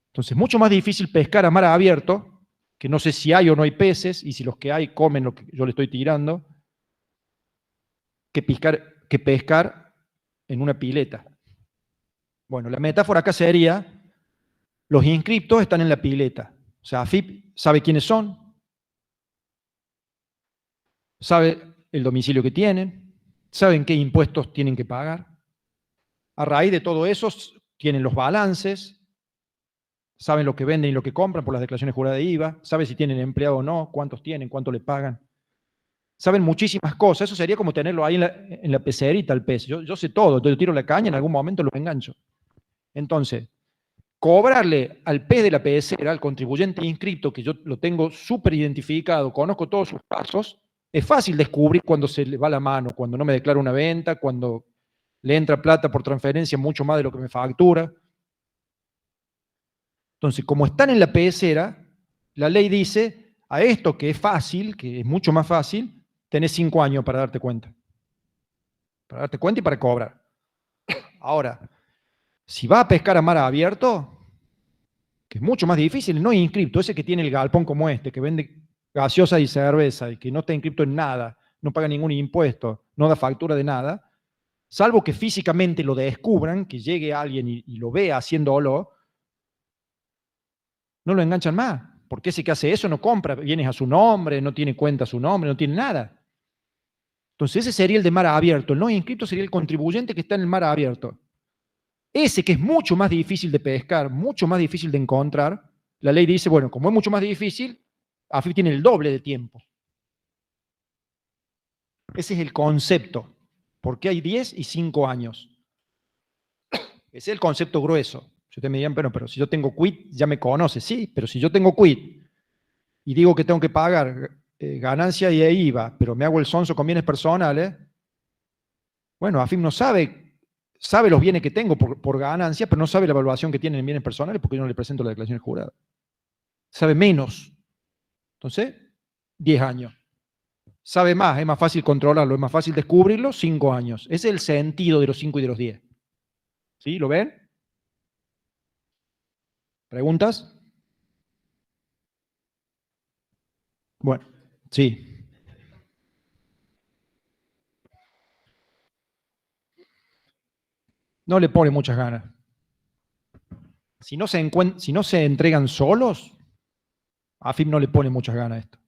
Entonces es mucho más difícil pescar a mar abierto, que no sé si hay o no hay peces, y si los que hay comen lo que yo le estoy tirando, que pescar en una pileta. Bueno, la metáfora acá sería, los inscriptos están en la pileta. O sea, AFIP sabe quiénes son, sabe el domicilio que tienen, saben qué impuestos tienen que pagar. A raíz de todo eso, tienen los balances, saben lo que venden y lo que compran por las declaraciones juradas de IVA, saben si tienen empleado o no, cuántos tienen, cuánto le pagan. Saben muchísimas cosas. Eso sería como tenerlo ahí en la pecerita al pez. Yo sé todo, yo tiro la caña, en algún momento lo engancho. Entonces, cobrarle al pez de la pecera, al contribuyente inscripto, que yo lo tengo súper identificado, conozco todos sus pasos, es fácil descubrir cuando se le va la mano, cuando no me declara una venta, cuando le entra plata por transferencia mucho más de lo que me factura. Entonces, como están en la pecera, la ley dice, a esto que es fácil, que es mucho más fácil, tenés 5 años para darte cuenta. Para darte cuenta y para cobrar. Ahora, si va a pescar a mar abierto, que es mucho más difícil, no inscripto, ese que tiene el galpón como este, que vende gaseosa y cerveza y que no está inscripto en nada, no paga ningún impuesto, no da factura de nada, salvo que físicamente lo descubran, que llegue alguien y lo vea haciéndolo, no lo enganchan más, porque ese que hace eso no compra bienes a su nombre, no tiene cuenta a su nombre, no tiene nada. Entonces ese sería el de mar abierto, el no inscripto sería el contribuyente que está en el mar abierto. Ese que es mucho más difícil de pescar, mucho más difícil de encontrar, la ley dice, bueno, como es mucho más difícil, AFIP tiene el doble de tiempo. Ese es el concepto. ¿Por qué hay 10 y 5 años? Ese es el concepto grueso. Si ustedes me dirían, pero si yo tengo quit, ya me conoce. Sí, pero si yo tengo quit y digo que tengo que pagar ganancia y IVA, pero me hago el sonso con bienes personales, bueno, AFIP no sabe los bienes que tengo por ganancia, pero no sabe la evaluación que tienen en bienes personales porque yo no le presento la declaración jurada. Sabe menos. Entonces, 10 años. Sabe más, es más fácil controlarlo, es más fácil descubrirlo, 5 años. Ese es el sentido de los 5 y de los 10. ¿Sí? ¿Lo ven? ¿Preguntas? Bueno, sí. No le pone muchas ganas. Si no se entregan solos, AFIP no le pone muchas ganas a esto.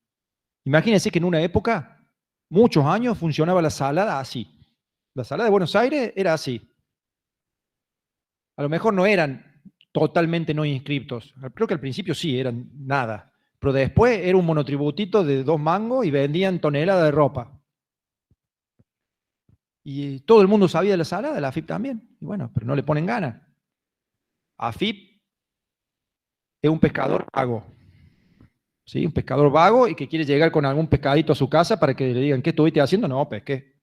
Imagínense que en una época, muchos años, funcionaba la salada así. La salada de Buenos Aires era así. A lo mejor no eran totalmente no inscriptos. Creo que al principio sí, eran nada. Pero después era un monotributito de 2 mangos y vendían toneladas de ropa. Y todo el mundo sabía de la salada, de la AFIP también. Y bueno, pero no le ponen ganas. AFIP es un pescador vago. ¿Sí? Un pescador vago y que quiere llegar con algún pescadito a su casa para que le digan, ¿qué estuviste haciendo? No, pesqué.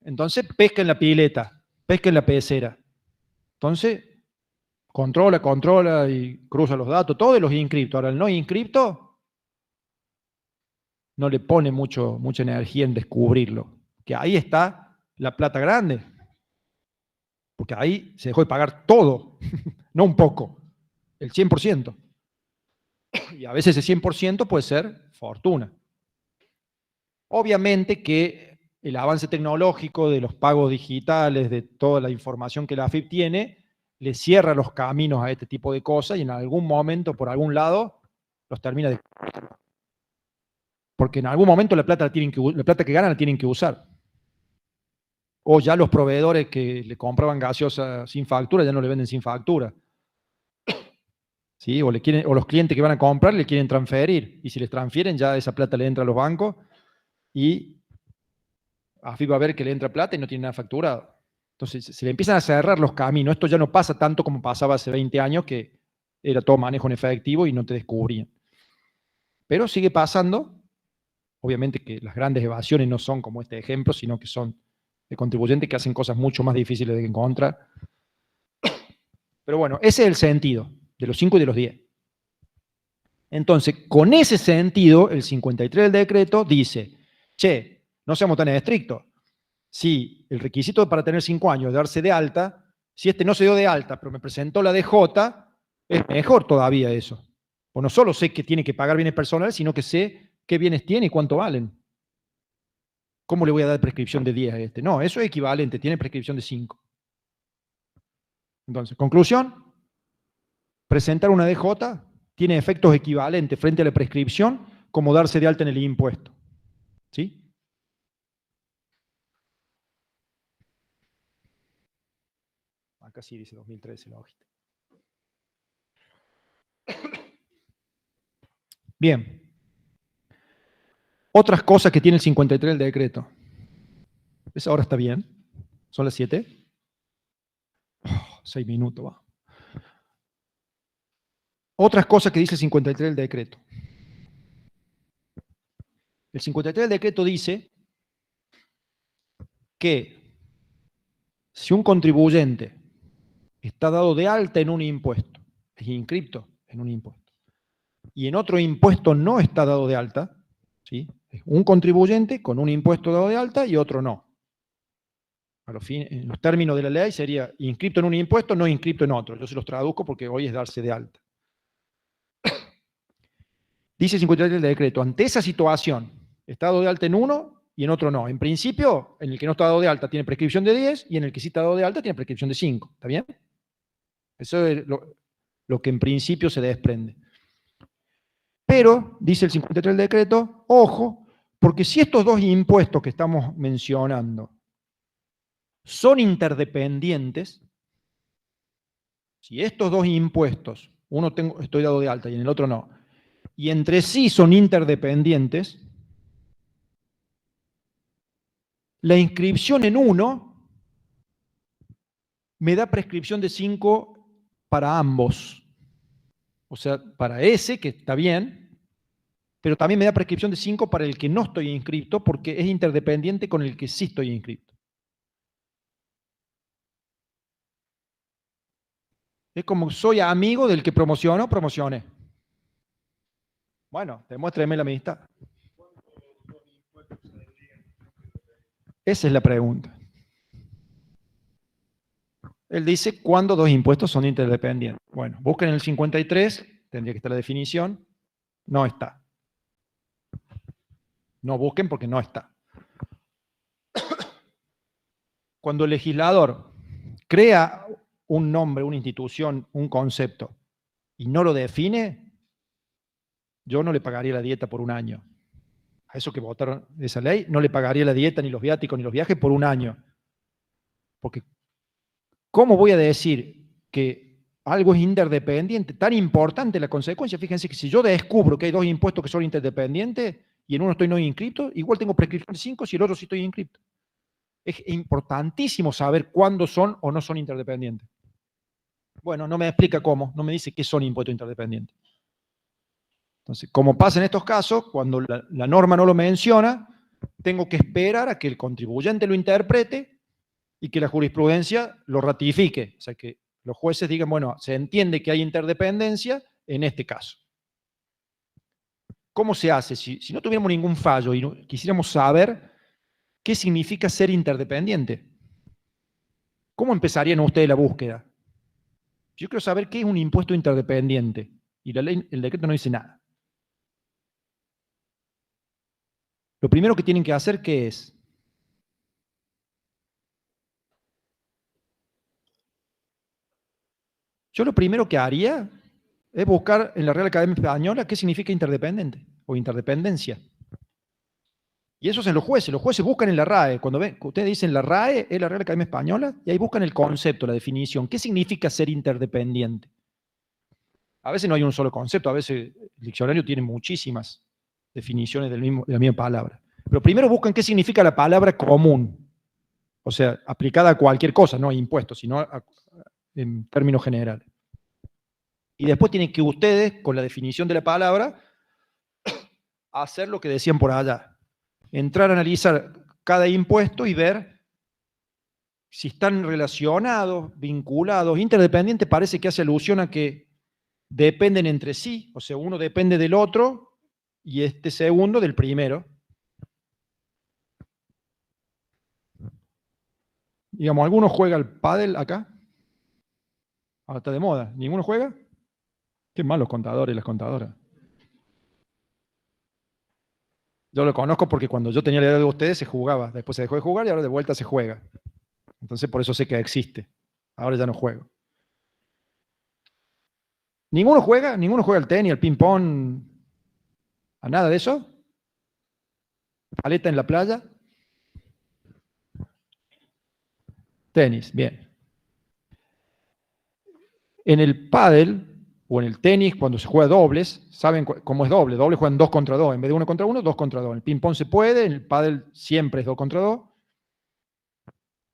Entonces, pesca en la pileta, pesca en la pecera. Entonces, controla y cruza los datos, todos los inscriptos. Ahora, el no inscripto no le pone mucha energía en descubrirlo. Que ahí está la plata grande. Porque ahí se dejó de pagar todo, no un poco, el 100%. Y a veces ese 100% puede ser fortuna. Obviamente que el avance tecnológico de los pagos digitales, de toda la información que la AFIP tiene, le cierra los caminos a este tipo de cosas y en algún momento, por algún lado, los termina de... Porque en algún momento la plata que ganan la tienen que usar. O ya los proveedores que le compraban gaseosa sin factura ya no le venden sin factura. ¿Sí? O los clientes que van a comprar le quieren transferir. Y si les transfieren, ya esa plata le entra a los bancos y AFIP va a ver que le entra plata y no tiene nada facturado. Entonces se le empiezan a cerrar los caminos. Esto ya no pasa tanto como pasaba hace 20 años, que era todo manejo en efectivo y no te descubrían. Pero sigue pasando. Obviamente que las grandes evasiones no son como este ejemplo, sino que son de contribuyentes que hacen cosas mucho más difíciles de encontrar. Pero bueno, ese es el sentido de los 5 y de los 10. Entonces, con ese sentido, el 53 del decreto dice, che, no seamos tan estrictos. Si el requisito para tener 5 años es darse de alta, si este no se dio de alta, pero me presentó la DJ, es mejor todavía eso. O no solo sé que tiene que pagar bienes personales, sino que sé qué bienes tiene y cuánto valen. ¿Cómo le voy a dar prescripción de 10 a este? No, eso es equivalente, tiene prescripción de 5. Entonces, conclusión, presentar una DJ tiene efectos equivalentes frente a la prescripción como darse de alta en el impuesto. ¿Sí? Acá sí dice 2013 la hojita. Bien. Otras cosas que tiene el 53 del decreto. ¿Esa hora está bien? ¿Son las 7? 6 minutos, va. Otras cosas que dice el 53 del decreto. El 53 del decreto dice que si un contribuyente está dado de alta en un impuesto, es inscripto en un impuesto, y en otro impuesto no está dado de alta, ¿sí? Un contribuyente con un impuesto dado de alta y otro no. En los términos de la ley sería inscripto en un impuesto, no inscripto en otro. Yo se los traduzco porque hoy es darse de alta. Dice el 53 del decreto, ante esa situación, está dado de alta en uno y en otro no. En principio, en el que no está dado de alta tiene prescripción de 10 y en el que sí está dado de alta tiene prescripción de 5. ¿Está bien? Eso es lo que en principio se desprende. Pero, dice el 53 del decreto, ojo, porque si estos dos impuestos que estamos mencionando son interdependientes, si estos dos impuestos, estoy dado de alta y en el otro no, y entre sí son interdependientes, la inscripción en uno me da prescripción de 5 para ambos. O sea, para ese, que está bien, pero también me da prescripción de 5 para el que no estoy inscripto, porque es interdependiente con el que sí estoy inscripto. Es como soy amigo del que promociono, promocioné. Bueno, demuéstreme la amistad. Esa es la pregunta. Él dice cuándo dos impuestos son interdependientes. Bueno, busquen el 53, tendría que estar la definición. No está. No busquen porque no está. Cuando el legislador crea un nombre, una institución, un concepto, y no lo define, yo no le pagaría la dieta por un año. A eso que votaron esa ley, no le pagaría la dieta, ni los viáticos, ni los viajes por un año. Porque ¿Cómo voy a decir que algo es interdependiente? Tan importante la consecuencia. Fíjense que si yo descubro que hay dos impuestos que son interdependientes y en uno estoy no inscripto, igual tengo prescripción de 5 si el otro sí estoy inscripto. Es importantísimo saber cuándo son o no son interdependentes. Bueno, no me explica cómo, no me dice qué son impuestos interdependientes. Entonces, como pasa en estos casos, cuando la norma no lo menciona, tengo que esperar a que el contribuyente lo interprete y que la jurisprudencia lo ratifique. O sea, que los jueces digan, bueno, se entiende que hay interdependencia en este caso. ¿Cómo se hace? Si no tuviéramos ningún fallo y quisiéramos saber qué significa ser interdependiente, ¿cómo empezarían ustedes la búsqueda? Yo quiero saber qué es un impuesto interdependiente. Y la ley, el decreto no dice nada. Lo primero que tienen que hacer, ¿qué es? Yo lo primero que haría es buscar en la Real Academia Española qué significa interdependiente o interdependencia. Y eso es en los jueces. Los jueces buscan en la RAE. Cuando ustedes dicen la RAE, es la Real Academia Española, y ahí buscan el concepto, la definición. ¿Qué significa ser interdependiente? A veces no hay un solo concepto, a veces el diccionario tiene muchísimas definiciones de la misma palabra. Pero primero buscan qué significa la palabra común. O sea, aplicada a cualquier cosa, no a impuestos, sino en términos generales. Y después tienen que ustedes, con la definición de la palabra, hacer lo que decían por allá. Entrar a analizar cada impuesto y ver si están relacionados, vinculados, interdependientes. Parece que hace alusión a que dependen entre sí, o sea, uno depende del otro y este segundo del primero. Digamos, ¿alguno juega al pádel acá? Ahora está de moda. ¿Ninguno juega? Qué malos contadores y las contadoras. Yo lo conozco porque cuando yo tenía la edad de ustedes se jugaba, después se dejó de jugar y ahora de vuelta se juega. Entonces por eso sé que existe. Ahora ya no juego. ¿Ninguno juega? ¿Ninguno juega al tenis, al ping-pong? ¿A nada de eso? ¿Paleta en la playa? Tenis, bien. En el pádel o en el tenis, cuando se juega dobles, ¿saben cómo es doble? Doble juegan 2 contra 2. En vez de 1 contra 1, 2 contra 2. En el ping-pong se puede, en el pádel siempre es 2 contra 2.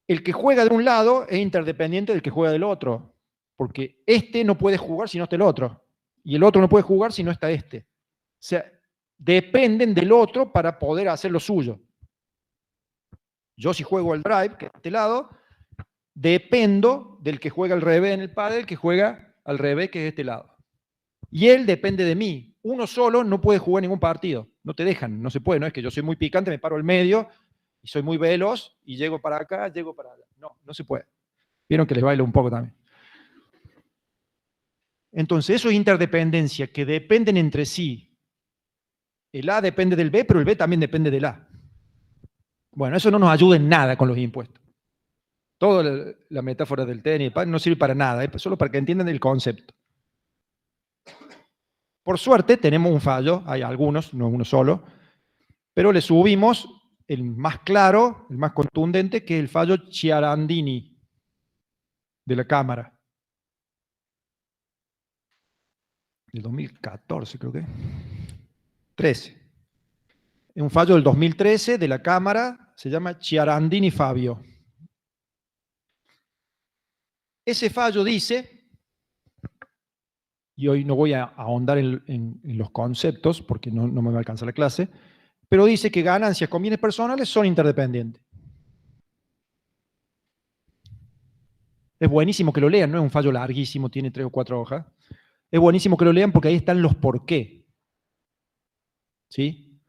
El que juega de un lado es interdependiente del que juega del otro, porque este no puede jugar si no está el otro, y el otro no puede jugar si no está este. O sea, dependen del otro para poder hacer lo suyo. Yo si juego al drive, que es de este lado, dependo del que juega al revés en el pádel, que juega al revés, que es de este lado. Y él depende de mí. Uno solo no puede jugar ningún partido. No te dejan, no se puede. No es que yo soy muy picante, me paro al medio y soy muy veloz y llego para acá, llego para allá. No, no se puede. Vieron que les bailo un poco también. Entonces, eso es interdependencia, que dependen entre sí. El A depende del B, pero el B también depende del A. Bueno, eso no nos ayuda en nada con los impuestos. Toda la metáfora del tenis no sirve para nada, solo para que entiendan el concepto. Por suerte tenemos un fallo, hay algunos, no uno solo, pero le subimos el más claro, el más contundente, que es el fallo Ciarandini de la Cámara. Del 2014 creo que. 13. Es un fallo del 2013 de la Cámara, se llama Ciarandini Fabio. Ese fallo dice, y hoy no voy a ahondar en los conceptos porque no me va a alcanzar la clase, pero dice que ganancias con bienes personales son interdependientes. Es buenísimo que lo lean, no es un fallo larguísimo, tiene 3 o 4 hojas. Es buenísimo que lo lean porque ahí están los por qué. ¿Sí?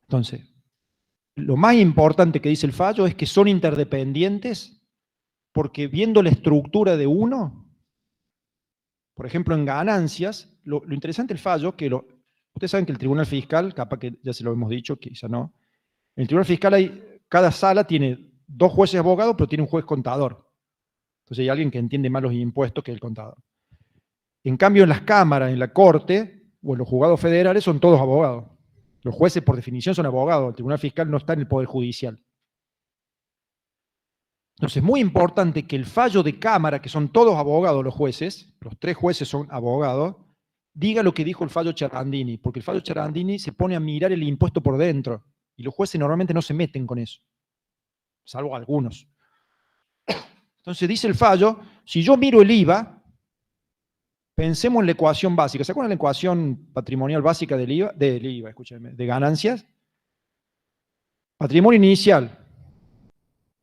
Entonces, lo más importante que dice el fallo es que son interdependientes porque viendo la estructura de uno, por ejemplo en ganancias, lo interesante del fallo, que ustedes saben que el Tribunal Fiscal, capaz que ya se lo hemos dicho, quizá no, en el Tribunal Fiscal cada sala tiene 2 jueces abogados, pero tiene un juez contador. Entonces hay alguien que entiende más los impuestos que el contador. En cambio en las cámaras, en la corte, o en los juzgados federales son todos abogados. Los jueces por definición son abogados, el Tribunal Fiscal no está en el Poder Judicial. Entonces, es muy importante que el fallo de Cámara, que son todos abogados los jueces, los 3 jueces son abogados, diga lo que dijo el fallo Charandini, porque el fallo Charandini se pone a mirar el impuesto por dentro, y los jueces normalmente no se meten con eso, salvo algunos. Entonces dice el fallo, si yo miro el IVA, pensemos en la ecuación básica. ¿Se acuerdan de la ecuación patrimonial básica del IVA, escúchame, de ganancias? Patrimonio inicial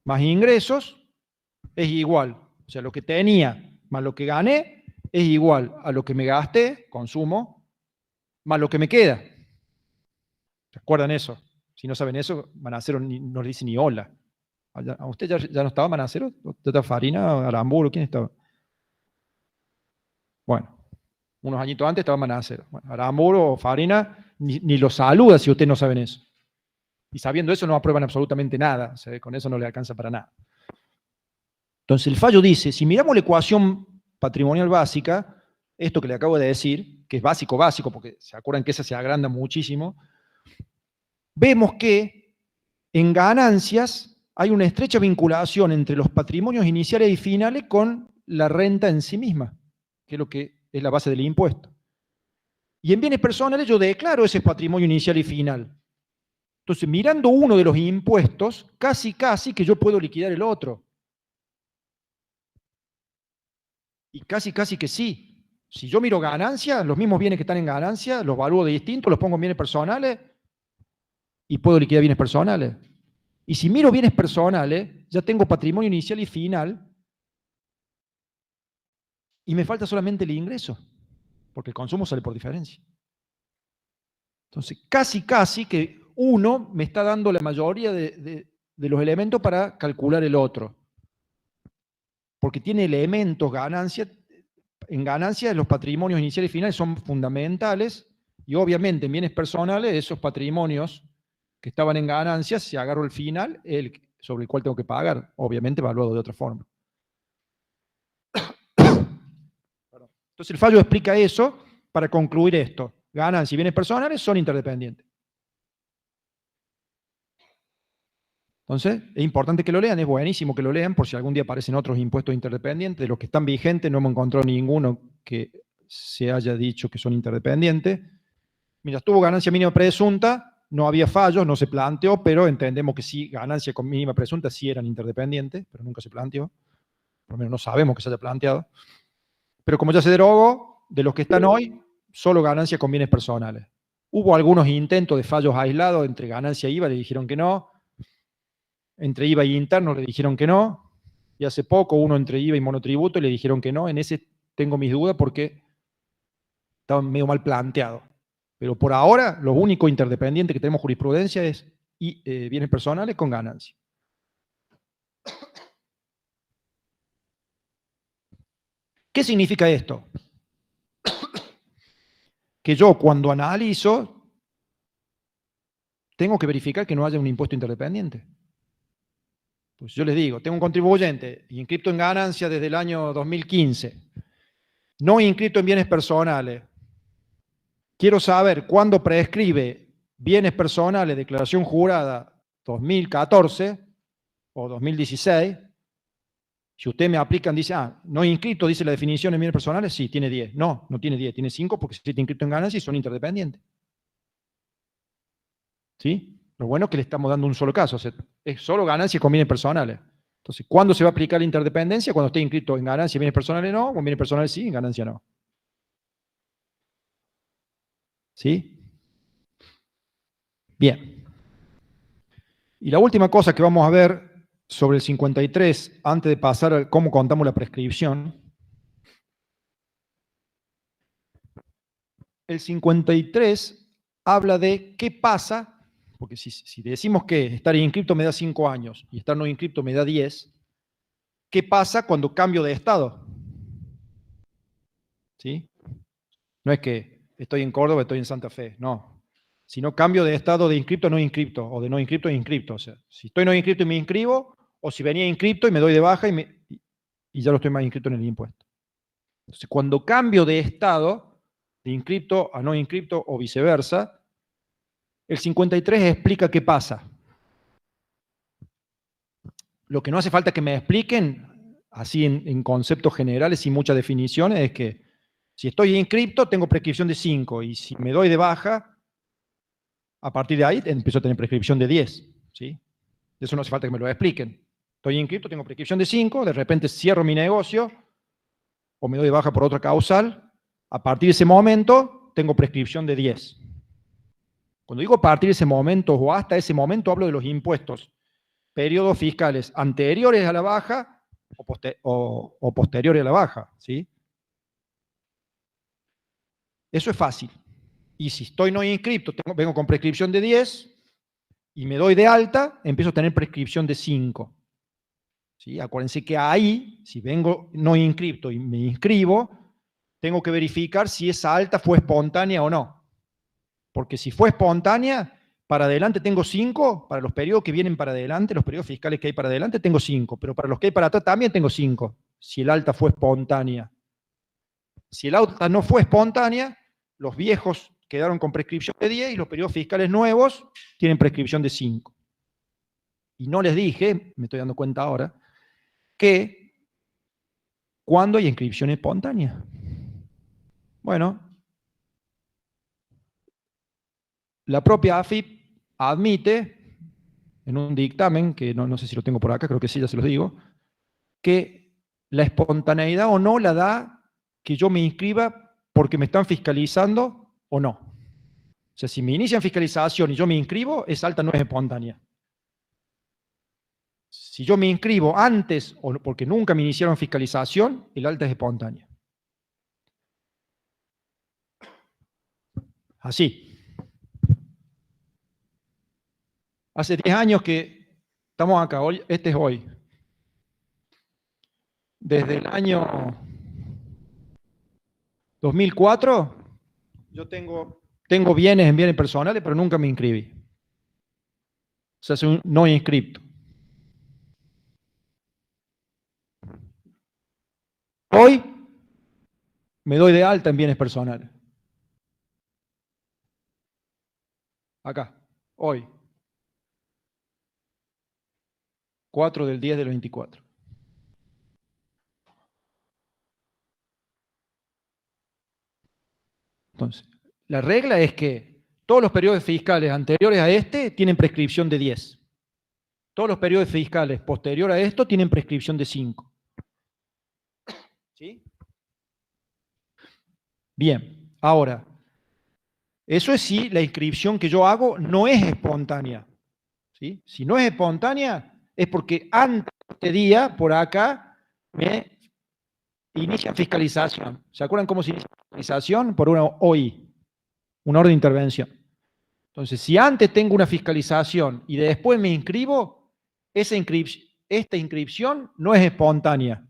más ingresos es igual. O sea, lo que tenía más lo que gané es igual a lo que me gasté, consumo, más lo que me queda. ¿Se acuerdan eso? Si no saben eso, Manacero no le dice ni hola. ¿A usted ya no estaba Manacero? ¿Usted estaba Farina, Aramburu? ¿Quién estaba? Bueno, unos añitos antes estaba Manacero. Bueno, Aramburu o Farina ni lo saluda si ustedes no saben eso. Y sabiendo eso no aprueban absolutamente nada. O sea, con eso no le alcanza para nada. Entonces el fallo dice, si miramos la ecuación patrimonial básica, esto que le acabo de decir, que es básico, porque se acuerdan que esa se agranda muchísimo, vemos que en ganancias hay una estrecha vinculación entre los patrimonios iniciales y finales con la renta en sí misma, que es lo que es la base del impuesto. Y en bienes personales yo declaro ese patrimonio inicial y final. Entonces, mirando uno de los impuestos, casi que yo puedo liquidar el otro. Y casi que sí. Si yo miro ganancias, los mismos bienes que están en ganancias, los valúo de distinto, los pongo en bienes personales y puedo liquidar bienes personales. Y si miro bienes personales, ya tengo patrimonio inicial y final y me falta solamente el ingreso, porque el consumo sale por diferencia. Entonces, casi que uno me está dando la mayoría de los elementos para calcular el otro. Porque tiene elementos, ganancias. En ganancias, los patrimonios iniciales y finales son fundamentales, y obviamente en bienes personales, esos patrimonios que estaban en ganancias, si agarro el final, el sobre el cual tengo que pagar, obviamente evaluado de otra forma. Entonces el fallo explica eso para concluir esto. Ganancias y bienes personales son interdependientes. Entonces, es importante que lo lean, es buenísimo que lo lean, por si algún día aparecen otros impuestos interdependientes. De los que están vigentes no hemos encontrado ninguno que se haya dicho que son interdependientes. Mira, tuvo ganancia mínima presunta, no había fallos, no se planteó, pero entendemos que sí, ganancia con mínima presunta sí eran interdependientes, pero nunca se planteó. Por lo menos no sabemos que se haya planteado. Pero como ya se derogó, de los que están hoy, solo ganancia con bienes personales. Hubo algunos intentos de fallos aislados entre ganancia e IVA, le dijeron que no. Entre IVA y interno le dijeron que no, y hace poco uno entre IVA y monotributo le dijeron que no. En ese tengo mis dudas porque estaba medio mal planteado. Pero por ahora, lo único interdependiente que tenemos jurisprudencia es bienes personales con ganancia. ¿Qué significa esto? Que yo cuando analizo tengo que verificar que no haya un impuesto interdependiente. Pues yo les digo, tengo un contribuyente inscrito en ganancia desde el año 2015, no inscrito en bienes personales. Quiero saber cuándo prescribe bienes personales, declaración jurada 2014 o 2016. Si ustedes me aplican, dice, no inscrito, dice la definición en bienes personales, sí, tiene 10. No, no tiene 10, tiene 5 porque si está inscrito en ganancia y son interdependientes. ¿Sí? Lo bueno es que le estamos dando un solo caso, o sea, es solo ganancia con bienes personales. Entonces, ¿cuándo se va a aplicar la interdependencia? Cuando esté inscrito en ganancia y bienes personales no, con bienes personales sí, en ganancia no. ¿Sí? Bien. Y la última cosa que vamos a ver sobre el 53, antes de pasar a cómo contamos la prescripción. El 53 habla de qué pasa. Porque si decimos que estar inscripto me da 5 años y estar no inscripto me da 10, ¿qué pasa cuando cambio de estado? ¿Sí? No es que estoy en Córdoba, estoy en Santa Fe, no. Sino cambio de estado de inscripto a no inscripto, o de no inscripto a inscripto. O sea, si estoy no inscripto y me inscribo, o si venía inscripto y me doy de baja y ya no estoy más inscrito en el impuesto. Entonces, cuando cambio de estado, de inscripto a no inscripto o viceversa, el 53 explica qué pasa. lo que no hace falta que me expliquen, así en conceptos generales y muchas definiciones, es que si estoy inscripto tengo prescripción de 5 y si me doy de baja, a partir de ahí empiezo a tener prescripción de 10. ¿Sí? Eso no hace falta que me lo expliquen. Estoy inscripto, tengo prescripción de 5, de repente cierro mi negocio o me doy de baja por otra causal, a partir de ese momento tengo prescripción de 10. Cuando digo a partir de ese momento o hasta ese momento, hablo de los impuestos, periodos fiscales anteriores a la baja o posteriores a la baja. ¿Sí? Eso es fácil. Y si estoy no inscripto, vengo con prescripción de 10 y me doy de alta, empiezo a tener prescripción de 5. ¿Sí? Acuérdense que ahí, si vengo no inscripto y me inscribo, tengo que verificar si esa alta fue espontánea o no. Porque si fue espontánea, para adelante tengo 5, para los periodos que vienen para adelante, los periodos fiscales que hay para adelante tengo 5, pero para los que hay para atrás también tengo 5, si el alta fue espontánea. Si el alta no fue espontánea, los viejos quedaron con prescripción de 10 y los periodos fiscales nuevos tienen prescripción de 5. Y no les dije, me estoy dando cuenta ahora, que ¿cuándo hay inscripción espontánea? Bueno, la propia AFIP admite, en un dictamen, que no sé si lo tengo por acá, creo que sí, ya se los digo, que la espontaneidad o no la da que yo me inscriba porque me están fiscalizando o no. O sea, si me inician fiscalización y yo me inscribo, esa alta no es espontánea. Si yo me inscribo antes o porque nunca me iniciaron fiscalización, el alta es espontánea. Así. Hace 10 años que estamos acá, hoy, este es hoy. Desde el año 2004, yo tengo bienes en bienes personales, pero nunca me inscribí. O sea, soy un no inscripto. Hoy me doy de alta en bienes personales. Acá, hoy. 4 del 10 del 24. Entonces, la regla es que todos los periodos fiscales anteriores a este tienen prescripción de 10. Todos los periodos fiscales posteriores a esto tienen prescripción de 5. ¿Sí? Bien, ahora, eso es si la inscripción que yo hago no es espontánea. ¿Sí? Si no es espontánea, es porque antes de este día, por acá, me inician fiscalización. ¿Se acuerdan cómo se inicia fiscalización? Por una OI, una orden de intervención. Entonces, si antes tengo una fiscalización y después me inscribo, esta inscripción no es espontánea.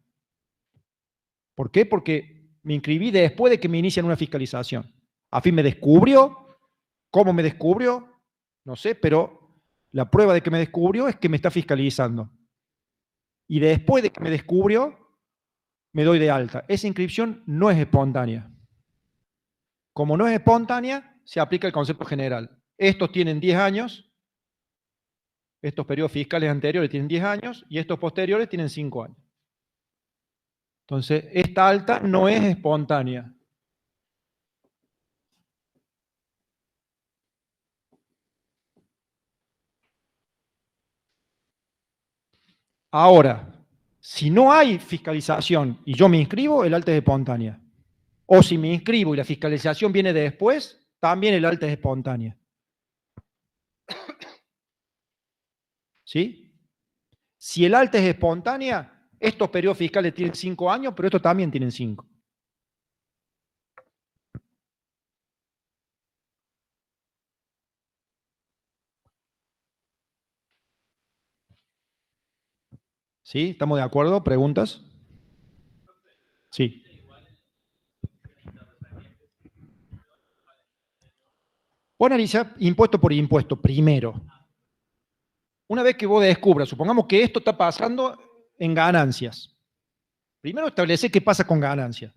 ¿Por qué? Porque me inscribí después de que me inician una fiscalización. AFIP me descubrió. ¿Cómo me descubrió? No sé, pero la prueba de que me descubrió es que me está fiscalizando. Y después de que me descubrió, me doy de alta. Esa inscripción no es espontánea. Como no es espontánea, se aplica el concepto general. Estos tienen 10 años, estos periodos fiscales anteriores tienen 10 años y estos posteriores tienen 5 años. Entonces, esta alta no es espontánea. Ahora, si no hay fiscalización y yo me inscribo, el alta es espontánea. O si me inscribo y la fiscalización viene después, también el alta es espontánea. ¿Sí? Si el alta es espontánea, estos periodos fiscales tienen 5 años, pero estos también tienen 5. ¿Sí? ¿Estamos de acuerdo? ¿Preguntas? Sí. Vos analizás impuesto por impuesto primero. Una vez que vos descubras, supongamos que esto está pasando en ganancias. Primero establece qué pasa con ganancias.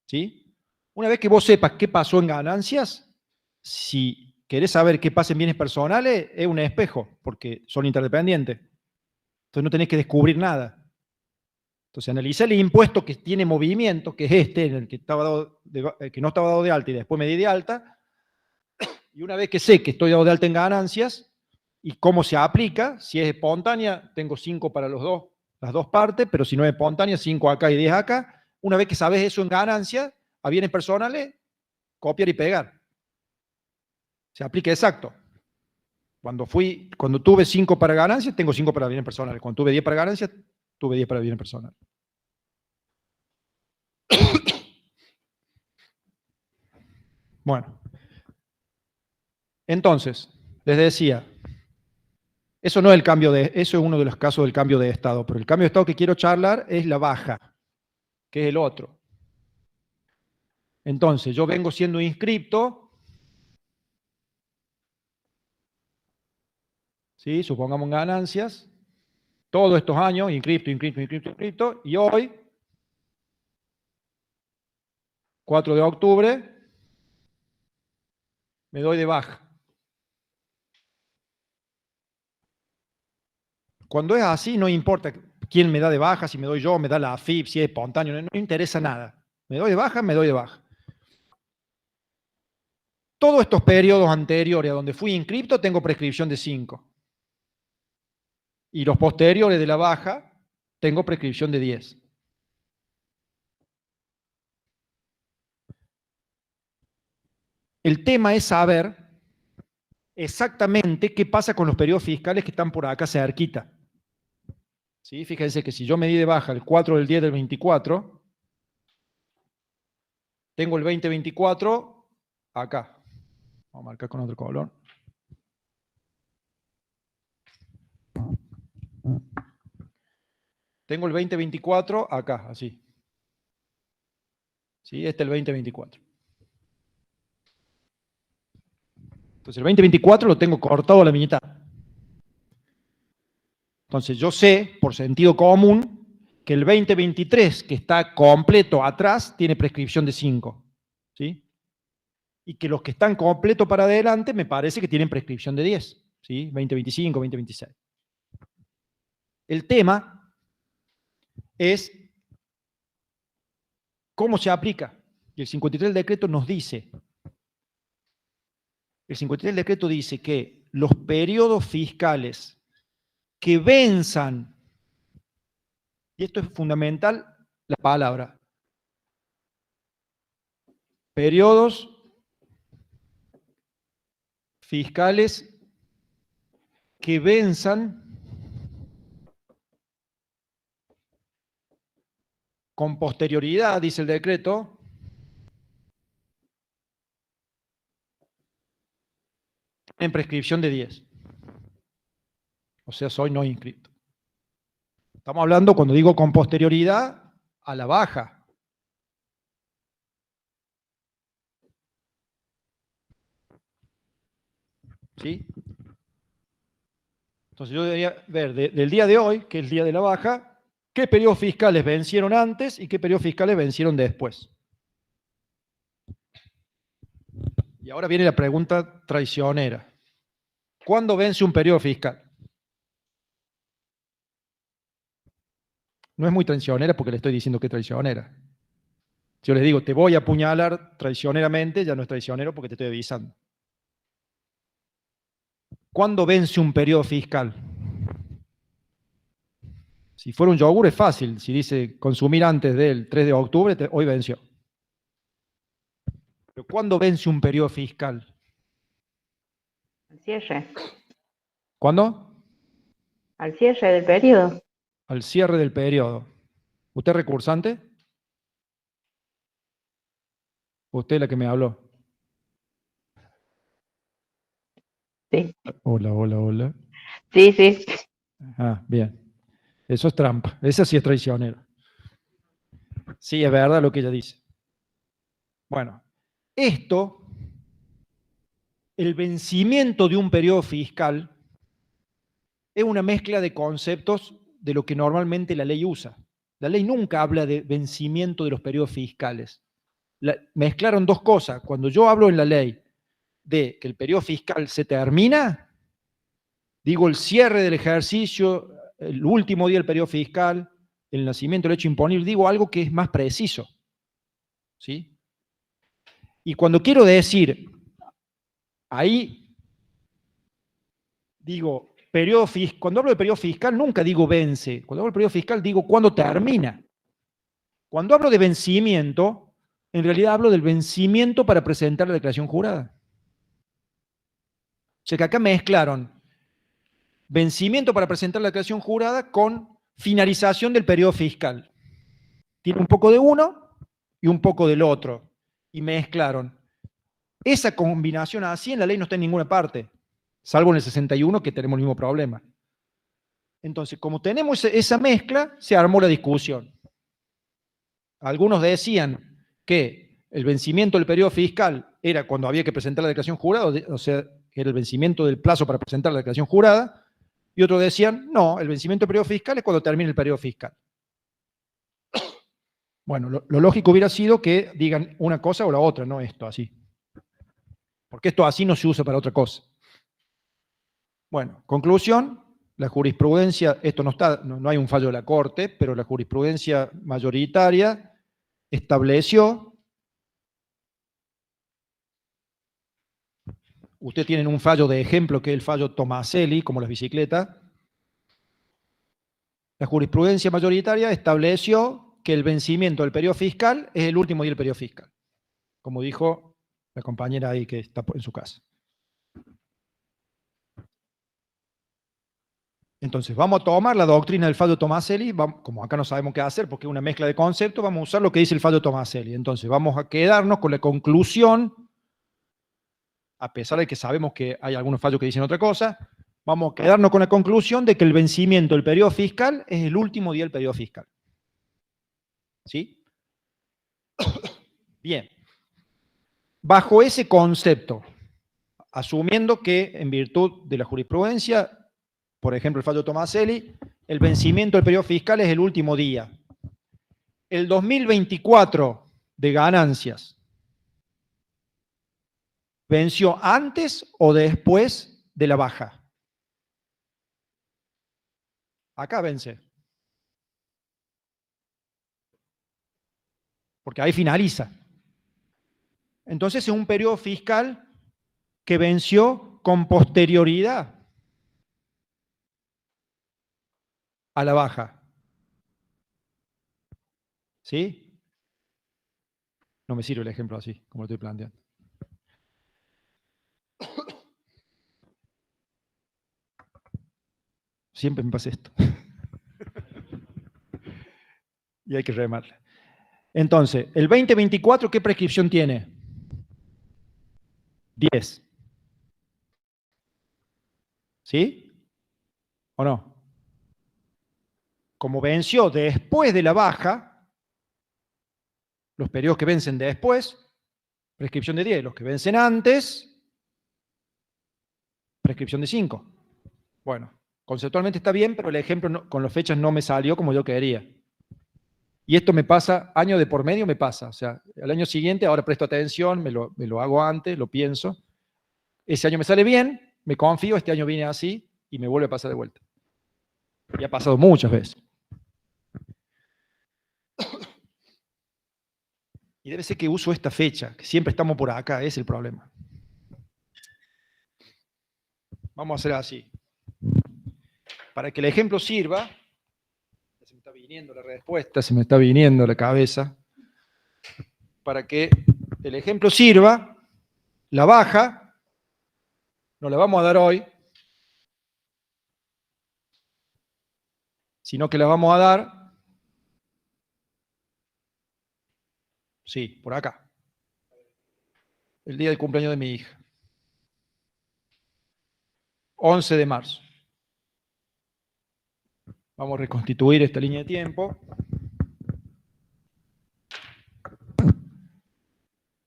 ¿Sí? Una vez que vos sepas qué pasó en ganancias, si querés saber qué pasa en bienes personales, es un espejo, porque son interdependientes. Entonces no tenés que descubrir nada. Entonces analicé el impuesto que tiene movimiento, que es este, en el que, que no estaba dado de alta y después me di de alta, y una vez que sé que estoy dado de alta en ganancias y cómo se aplica, si es espontánea, tengo 5 para las dos partes, pero si no es espontánea, 5 acá y 10 acá. Una vez que sabes eso en ganancias, a bienes personales, copiar y pegar. Se aplica exacto. Cuando tuve 5 para ganancias, tengo 5 para bienes personales. Cuando tuve 10 para ganancias, tuve 10 para bienes personales. Bueno. Entonces, les decía, eso no es eso es uno de los casos del cambio de estado, pero el cambio de estado que quiero charlar es la baja, que es el otro. Entonces, yo vengo siendo inscripto, ¿sí? Supongamos en ganancias, todos estos años, inscripto, y hoy, 4 de octubre, me doy de baja. Cuando es así, no importa quién me da de baja, si me doy yo, me da la AFIP, si es espontáneo, no interesa nada. Me doy de baja, me doy de baja. Todos estos periodos anteriores a donde fui inscripto tengo prescripción de 5. Y los posteriores de la baja tengo prescripción de 10. El tema es saber exactamente qué pasa con los periodos fiscales que están por acá cerquita. ¿Sí? Fíjense que si yo me di de baja el 4 del 10 del 24, tengo el 2024 acá. Vamos a marcar con otro color. Tengo el 2024 acá, así. ¿Sí? Este es el 2024. Entonces el 2024 lo tengo cortado a la mitad. Entonces yo sé, por sentido común, que el 2023, que está completo atrás, tiene prescripción de 5. ¿Sí? Y que los que están completo para adelante me parece que tienen prescripción de 10. ¿Sí? 2025, 2026. El tema es cómo se aplica. Y el 53 del decreto nos dice, el 53 del decreto dice que los periodos fiscales que venzan, y esto es fundamental, la palabra, periodos fiscales que venzan con posterioridad, dice el decreto, en prescripción de 10. O sea, soy no inscripto. Estamos hablando, cuando digo con posterioridad, a la baja. ¿Sí? Entonces yo debería ver del día de hoy, que es el día de la baja, qué periodos fiscales vencieron antes y qué periodos fiscales vencieron después. Y ahora viene la pregunta traicionera. ¿Cuándo vence un periodo fiscal? No es muy traicionera porque le estoy diciendo que es traicionera. Si yo les digo, te voy a apuñalar traicioneramente, ya no es traicionero porque te estoy avisando. ¿Cuándo vence un periodo fiscal? Si fuera un yogur es fácil. Si dice consumir antes del 3 de octubre, hoy venció. Pero ¿cuándo vence un periodo fiscal? Al cierre. ¿Cuándo? Al cierre del periodo. Al cierre del periodo. ¿Usted es recursante? ¿Usted es la que me habló? Sí. Hola, hola, hola. Sí, sí. Ah, bien. Eso es trampa. Esa sí es traicionera. Sí, es verdad lo que ella dice. Bueno, el vencimiento de un periodo fiscal, es una mezcla de conceptos de lo que normalmente la ley usa. La ley nunca habla de vencimiento de los periodos fiscales. Mezclaron dos cosas. Cuando yo hablo en la ley de que el periodo fiscal se termina, digo el cierre del ejercicio el último día del periodo fiscal, el nacimiento del hecho imponible, digo algo que es más preciso. ¿Sí? Y cuando quiero decir, ahí digo, cuando hablo de periodo fiscal nunca digo vence, cuando hablo de periodo fiscal digo cuándo termina. Cuando hablo de vencimiento, en realidad hablo del vencimiento para presentar la declaración jurada. O sea que acá mezclaron vencimiento para presentar la declaración jurada con finalización del periodo fiscal. Tiene un poco de uno y un poco del otro. Y mezclaron. Esa combinación así en la ley no está en ninguna parte, salvo en el 61 que tenemos el mismo problema. Entonces, como tenemos esa mezcla, se armó la discusión. Algunos decían que el vencimiento del periodo fiscal era cuando había que presentar la declaración jurada, o sea, era el vencimiento del plazo para presentar la declaración jurada, y otros decían, no, el vencimiento del periodo fiscal es cuando termine el periodo fiscal. Bueno, lo lógico hubiera sido que digan una cosa o la otra, no esto así. Porque esto así no se usa para otra cosa. Bueno, conclusión, la jurisprudencia, esto no hay un fallo de la Corte, pero la jurisprudencia mayoritaria estableció, ustedes tienen un fallo de ejemplo que es el fallo Tomaselli, como las bicicletas, la jurisprudencia mayoritaria estableció que el vencimiento del periodo fiscal es el último día del periodo fiscal, como dijo la compañera ahí que está en su casa. Entonces, vamos a tomar la doctrina del fallo Tomaselli, como acá no sabemos qué hacer porque es una mezcla de conceptos, vamos a usar lo que dice el fallo Tomaselli. Entonces, vamos a quedarnos con la conclusión, a pesar de que sabemos que hay algunos fallos que dicen otra cosa, vamos a quedarnos con la conclusión de que el vencimiento del periodo fiscal es el último día del periodo fiscal. ¿Sí? Bien. Bajo ese concepto, asumiendo que en virtud de la jurisprudencia, por ejemplo, el fallo Tomaselli, el vencimiento del periodo fiscal es el último día. El 2024 de ganancias, ¿venció antes o después de la baja? Acá vence. Porque ahí finaliza. Entonces es un periodo fiscal que venció con posterioridad a la baja. ¿Sí? No me sirve el ejemplo así, como lo estoy planteando. Siempre me pasa esto. Y hay que remarla. Entonces, el 2024, ¿qué prescripción tiene? 10. ¿Sí? ¿O no? Como venció después de la baja, los periodos que vencen después, prescripción de 10. Los que vencen antes, prescripción de 5. Bueno, conceptualmente está bien, pero el ejemplo con las fechas no me salió como yo quería. Y esto me pasa, año de por medio me pasa. O sea, al año siguiente, ahora presto atención, me lo hago antes, lo pienso. Ese año me sale bien, me confío, este año viene así y me vuelve a pasar de vuelta. Y ha pasado muchas veces. Y debe ser que uso esta fecha, que siempre estamos por acá, es el problema. Vamos a hacer así. Para que el ejemplo sirva, se me está viniendo la respuesta, se me está viniendo la cabeza. Para que el ejemplo sirva, la baja, no la vamos a dar hoy, sino que la vamos a dar, sí, por acá. El día del cumpleaños de mi hija. 11 de marzo. Vamos a reconstituir esta línea de tiempo.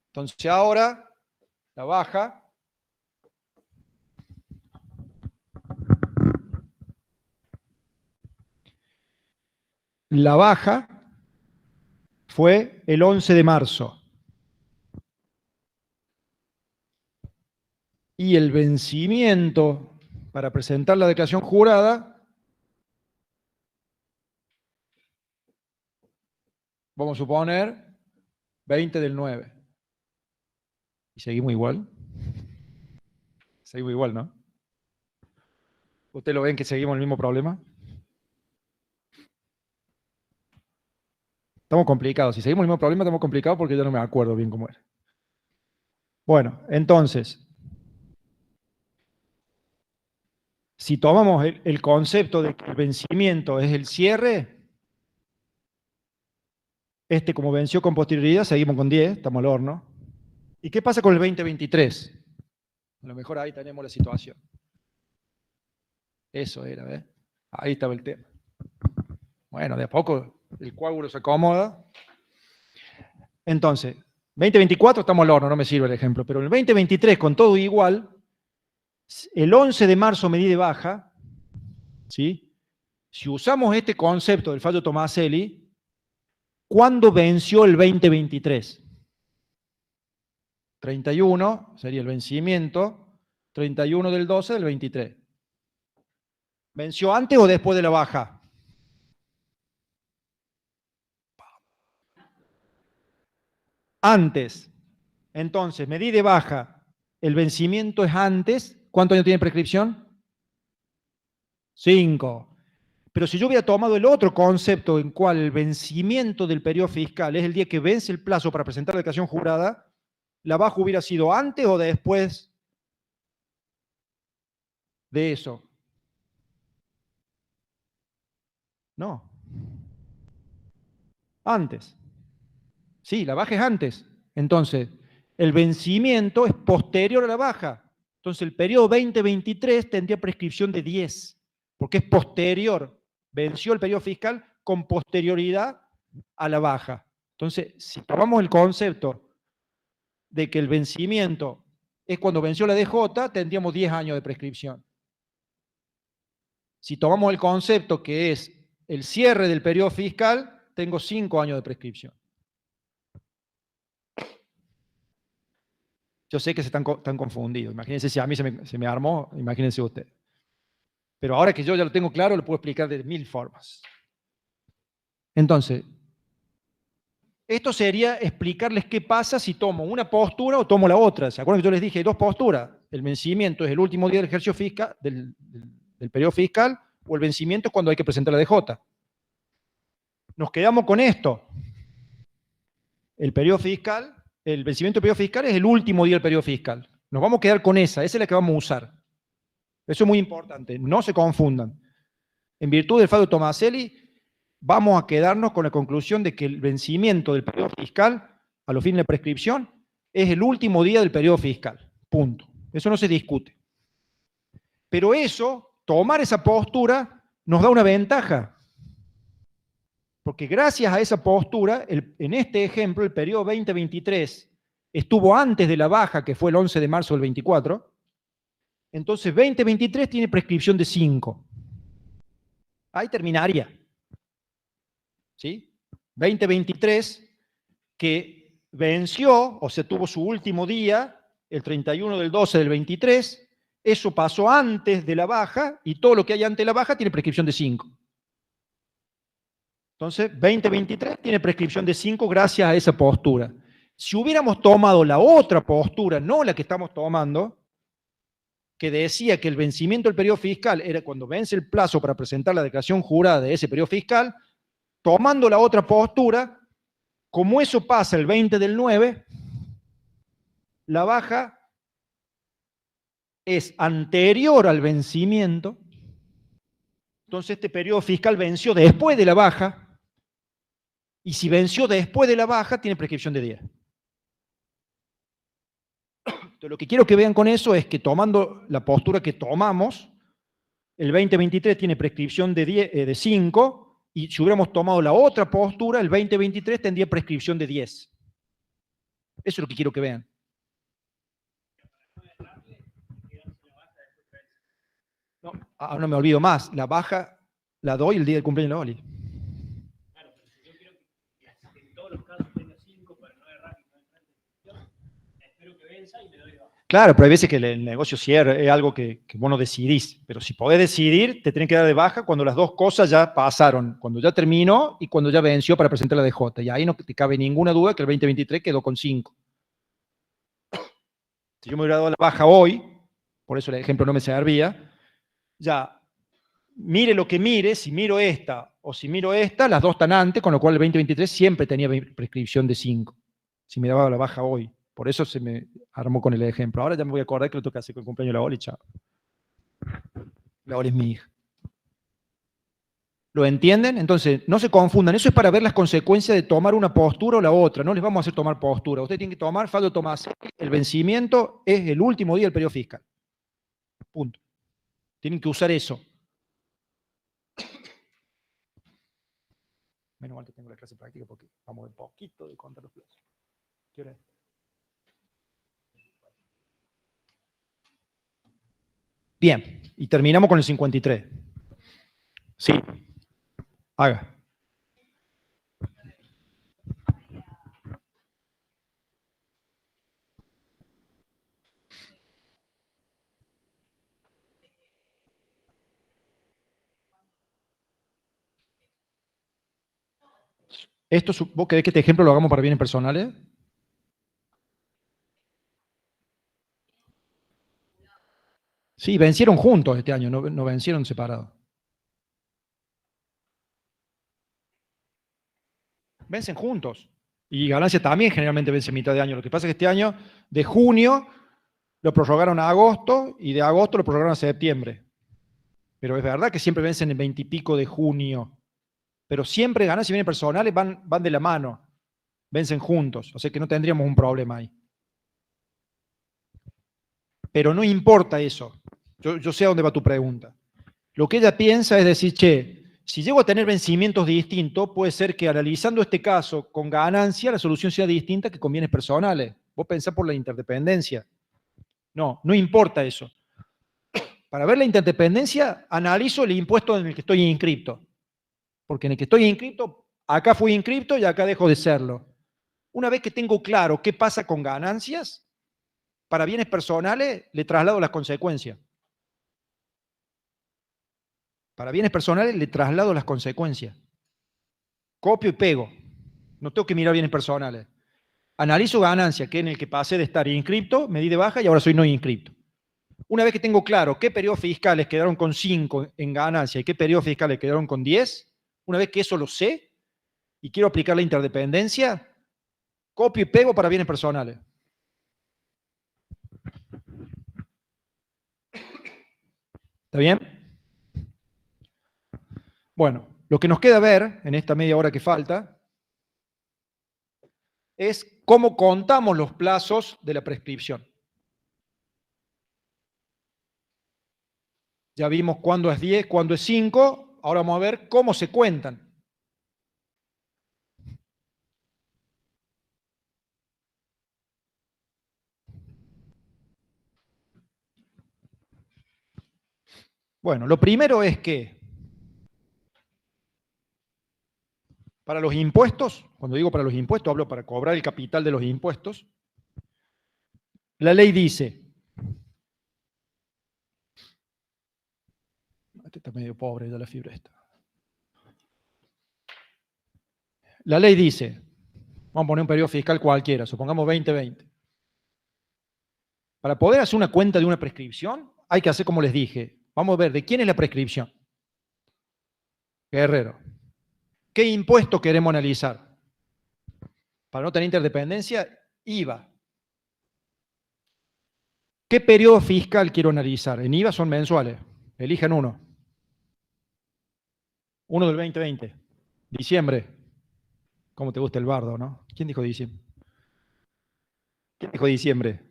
Entonces ahora, la baja fue el 11 de marzo. Y el vencimiento para presentar la declaración jurada Vamos a suponer 20 del 9. ¿Y seguimos igual? Seguimos igual, ¿no? ¿Ustedes lo ven que seguimos el mismo problema? Estamos complicados. Si seguimos el mismo problema, estamos complicados porque yo no me acuerdo bien cómo era. Bueno, entonces, si tomamos el concepto de que el vencimiento es el cierre, como venció con posterioridad, seguimos con 10, estamos al horno. ¿Y qué pasa con el 2023? A lo mejor ahí tenemos la situación. Eso era, ¿ves? Ahí estaba el tema. Bueno, de a poco el coágulo se acomoda. Entonces, 2024 estamos al horno, no me sirve el ejemplo, pero en el 2023, con todo igual, el 11 de marzo medí de baja, ¿sí? Si usamos este concepto del fallo Tomaselli, ¿cuándo venció el 2023? 31 sería el vencimiento, 31 del 12 del 23. ¿Venció antes o después de la baja? Antes. Entonces, medí de baja, el vencimiento es antes. ¿Cuántos años tiene prescripción? 5. Pero si yo hubiera tomado el otro concepto en cual el vencimiento del periodo fiscal es el día que vence el plazo para presentar la declaración jurada, ¿la baja hubiera sido antes o después de eso? No. Antes. Sí, la baja es antes. Entonces, el vencimiento es posterior a la baja. Entonces, el periodo 2023 tendría prescripción de 10, porque es posterior. Venció el periodo fiscal con posterioridad a la baja. Entonces, si tomamos el concepto de que el vencimiento es cuando venció la DJ, tendríamos 10 años de prescripción. Si tomamos el concepto que es el cierre del periodo fiscal, tengo 5 años de prescripción. Yo sé que están confundidos. Imagínense si a mí se me armó, imagínense usted. Pero ahora que yo ya lo tengo claro, lo puedo explicar de 1000 formas. Entonces, esto sería explicarles qué pasa si tomo una postura o tomo la otra. ¿Se acuerdan que yo les dije dos posturas? El vencimiento es el último día del ejercicio fiscal, del periodo fiscal, o el vencimiento es cuando hay que presentar la DJ. Nos quedamos con esto. El periodo fiscal, el vencimiento del periodo fiscal es el último día del periodo fiscal. Nos vamos a quedar con esa es la que vamos a usar. Eso es muy importante, no se confundan. En virtud del fallo Tomaselli, vamos a quedarnos con la conclusión de que el vencimiento del periodo fiscal, a los fines de prescripción, es el último día del periodo fiscal. Punto. Eso no se discute. Pero eso, tomar esa postura, nos da una ventaja. Porque gracias a esa postura, en este ejemplo, el periodo 2023 estuvo antes de la baja, que fue el 11 de marzo del 24. Entonces, 2023 tiene prescripción de 5. Ahí terminaría. ¿Sí? 2023, que venció, o sea, tuvo su último día, el 31 del 12 del 23, eso pasó antes de la baja, y todo lo que hay antes de la baja tiene prescripción de 5. Entonces, 2023 tiene prescripción de 5 gracias a esa postura. Si hubiéramos tomado la otra postura, no la que estamos tomando, que decía que el vencimiento del periodo fiscal era cuando vence el plazo para presentar la declaración jurada de ese periodo fiscal, tomando la otra postura, como eso pasa el 20 del 9, la baja es anterior al vencimiento, entonces este periodo fiscal venció después de la baja, y si venció después de la baja, tiene prescripción de 10. Entonces, lo que quiero que vean con eso es que tomando la postura que tomamos, el 2023 tiene prescripción de 5, y si hubiéramos tomado la otra postura, el 2023 tendría prescripción de 10. Eso es lo que quiero que vean. No, no me olvido más. La baja la doy el día del cumpleaños de la Oli. Claro, pero si yo quiero que en todos los casos tenga 5 para no errar y no entrar en discusión, espero que venza y me doy baja. Claro, pero hay veces que el negocio cierre es algo que vos no decidís. Pero si podés decidir, te tenés que dar de baja cuando las dos cosas ya pasaron. Cuando ya terminó y cuando ya venció para presentar la DJ. Y ahí no te cabe ninguna duda que el 2023 quedó con 5. Si yo me hubiera dado la baja hoy, por eso el ejemplo no me servía, ya, mire lo que mire, si miro esta o si miro esta, las dos están antes, con lo cual el 2023 siempre tenía prescripción de 5. Si me daba la baja hoy. Por eso se me armó con el ejemplo. Ahora ya me voy a acordar que lo tengo que hacer con el cumpleaños de la Oli, chao. La Oli es mi hija. ¿Lo entienden? Entonces, no se confundan. Eso es para ver las consecuencias de tomar una postura o la otra. No les vamos a hacer tomar postura. Ustedes tienen que tomar, Faldo Tomás, el vencimiento es el último día del periodo fiscal. Punto. Tienen que usar eso. Menos mal que tengo la clase práctica porque vamos a ver poquito de contar los plazos. ¿Qué hora es? Bien, y terminamos con el 53. Sí, haga. ¿Vos querés que este ejemplo lo hagamos para bienes personales? Sí, vencieron juntos este año, no vencieron separados. Vencen juntos. Y ganancia también generalmente vence a mitad de año. Lo que pasa es que este año, de junio, lo prorrogaron a agosto y de agosto lo prorrogaron a septiembre. Pero es verdad que siempre vencen el 20 y pico de junio. Pero siempre ganancias y bienes personales van de la mano. Vencen juntos. O sea que no tendríamos un problema ahí. Pero no importa eso. Yo sé a dónde va tu pregunta. Lo que ella piensa es decir, che, si llego a tener vencimientos distintos, puede ser que analizando este caso con ganancia, la solución sea distinta que con bienes personales. Vos pensás por la interdependencia. No importa eso. Para ver la interdependencia, analizo el impuesto en el que estoy inscripto. Porque en el que estoy inscripto, acá fui inscripto y acá dejo de serlo. Una vez que tengo claro qué pasa con ganancias, para bienes personales le traslado las consecuencias. Para bienes personales le traslado las consecuencias. Copio y pego. No tengo que mirar bienes personales. Analizo ganancia, que en el que pasé de estar inscripto, me di de baja y ahora soy no inscripto. Una vez que tengo claro qué periodos fiscales quedaron con 5 en ganancia y qué periodos fiscales quedaron con 10, una vez que eso lo sé y quiero aplicar la interdependencia, copio y pego para bienes personales. ¿Está bien? Bueno, lo que nos queda ver en esta media hora que falta es cómo contamos los plazos de la prescripción. Ya vimos cuándo es 10, cuándo es 5, ahora vamos a ver cómo se cuentan. Bueno, lo primero es que para los impuestos, cuando digo para los impuestos, hablo para cobrar el capital de los impuestos, la ley dice, este está medio pobre ya la fibra esta. La ley dice, vamos a poner un periodo fiscal cualquiera, supongamos 2020. Para poder hacer una cuenta de una prescripción, hay que hacer como les dije. Vamos a ver, ¿de quién es la prescripción? Guerrero. ¿Qué impuesto queremos analizar? Para no tener interdependencia, IVA. ¿Qué periodo fiscal quiero analizar? En IVA son mensuales. Elijan uno. Uno del 2020. Diciembre. ¿Cómo te gusta el bardo, no? ¿Quién dijo diciembre? ¿Quién dijo diciembre?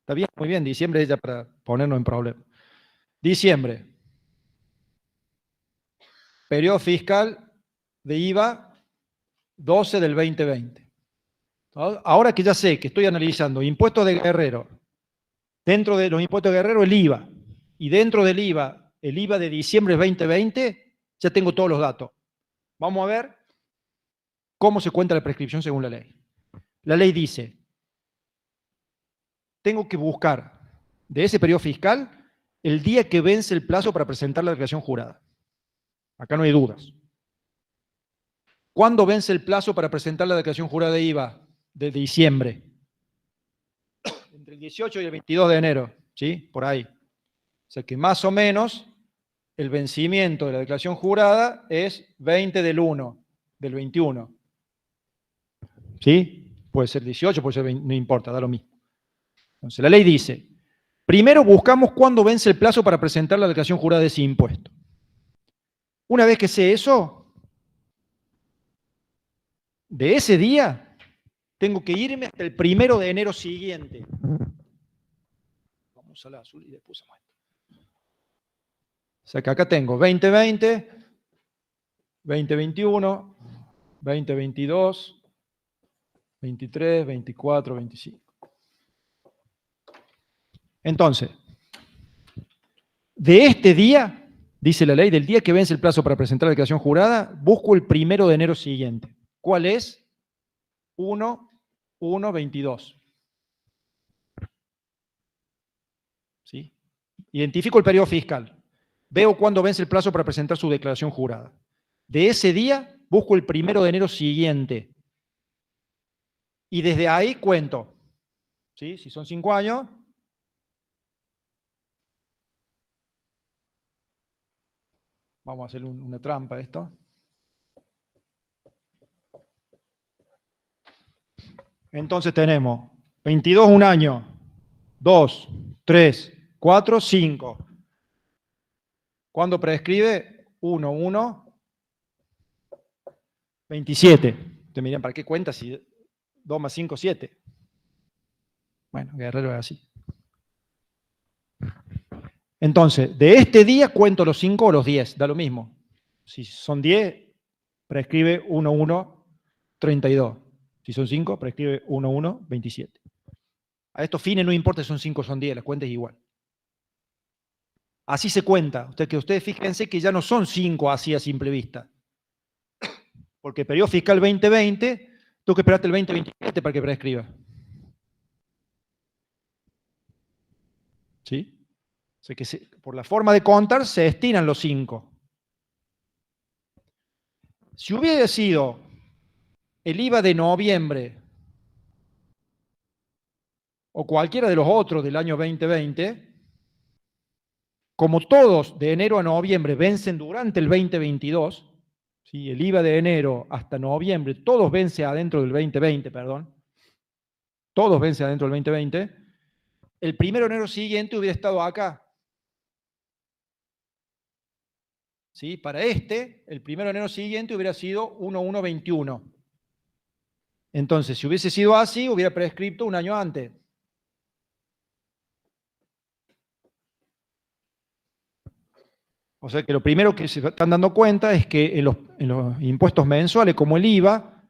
Está bien, muy bien, diciembre es ya para ponernos en problema. Diciembre. Periodo fiscal de IVA 12 del 2020. Ahora que ya sé que estoy analizando impuestos de Guerrero, dentro de los impuestos de Guerrero el IVA, y dentro del IVA, el IVA de diciembre 2020, ya tengo todos los datos. Vamos a ver cómo se cuenta la prescripción según la ley. La ley dice, tengo que buscar de ese periodo fiscal el día que vence el plazo para presentar la declaración jurada. Acá no hay dudas. ¿Cuándo vence el plazo para presentar la declaración jurada de IVA? De diciembre. Entre el 18 y el 22 de enero, ¿sí? Por ahí. O sea que más o menos el vencimiento de la declaración jurada es 20 del 1, del 21. ¿Sí? Puede ser 18, puede ser 20, no importa, da lo mismo. Entonces la ley dice, primero buscamos cuándo vence el plazo para presentar la declaración jurada de ese impuesto. Una vez que sé eso, de ese día, tengo que irme hasta el 1 de enero siguiente. Vamos a la azul y después a esto. O sea que acá tengo 2020, 2021, 2022, 23, 24, 25. Entonces, de este día, dice la ley, del día que vence el plazo para presentar la declaración jurada, busco el 1 de enero siguiente. ¿Cuál es? 1/1/22. ¿Sí? Identifico el periodo fiscal. Veo cuándo vence el plazo para presentar su declaración jurada. De ese día, busco el 1 de enero siguiente. Y desde ahí cuento. ¿Sí? Si son 5 años. Vamos a hacer una trampa a esto. Entonces tenemos 22 un año, 2, 3, 4, 5. ¿Cuándo prescribe? 1, 1, 27. Ustedes me dirán, ¿para qué cuenta si 2 más 5, 7? Bueno, Guerrero es así. Entonces, de este día cuento los 5 o los 10, da lo mismo. Si son 10, prescribe 1, 1, 32. Si son 5, prescribe 1, 1, 27. A estos fines no importa si son 5 o son 10, la cuenta es igual. Así se cuenta. Ustedes fíjense que ya no son 5 así a simple vista. Porque el periodo fiscal 2020, tengo que esperarte el 2027 para que prescriba. ¿Sí? O sea que por la forma de contar se destinan los 5. Si hubiera sido el IVA de noviembre o cualquiera de los otros del año 2020, como todos de enero a noviembre vencen durante el 2022, ¿sí? El IVA de enero hasta noviembre, todos vencen adentro del 2020, perdón. Todos vencen adentro del 2020. El 1 de enero siguiente hubiera estado acá. ¿Sí? Para el 1 de enero siguiente hubiera sido 1/1/21. Entonces, si hubiese sido así, hubiera prescripto un año antes. O sea que lo primero que se están dando cuenta es que en los impuestos mensuales, como el IVA,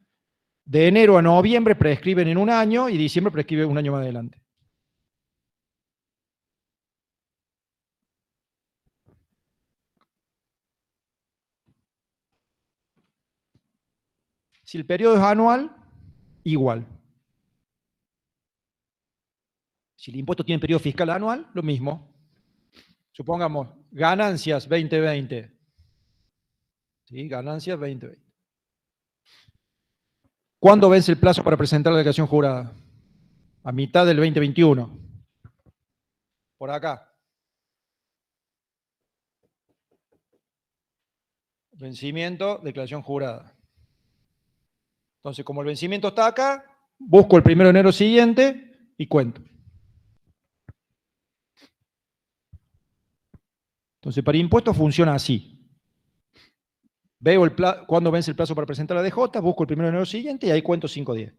de enero a noviembre prescriben en un año y diciembre prescribe un año más adelante. Si el periodo es anual, igual. Si el impuesto tiene periodo fiscal anual, lo mismo. Supongamos, ganancias 2020. ¿Sí? Ganancias 2020. ¿Cuándo vence el plazo para presentar la declaración jurada? A mitad del 2021. Por acá. Vencimiento, declaración jurada. Entonces, como el vencimiento está acá, busco el 1 de enero siguiente y cuento. Entonces, para impuestos funciona así. Veo cuándo vence el plazo para presentar la DJ, busco el 1 de enero siguiente y ahí cuento 5 días.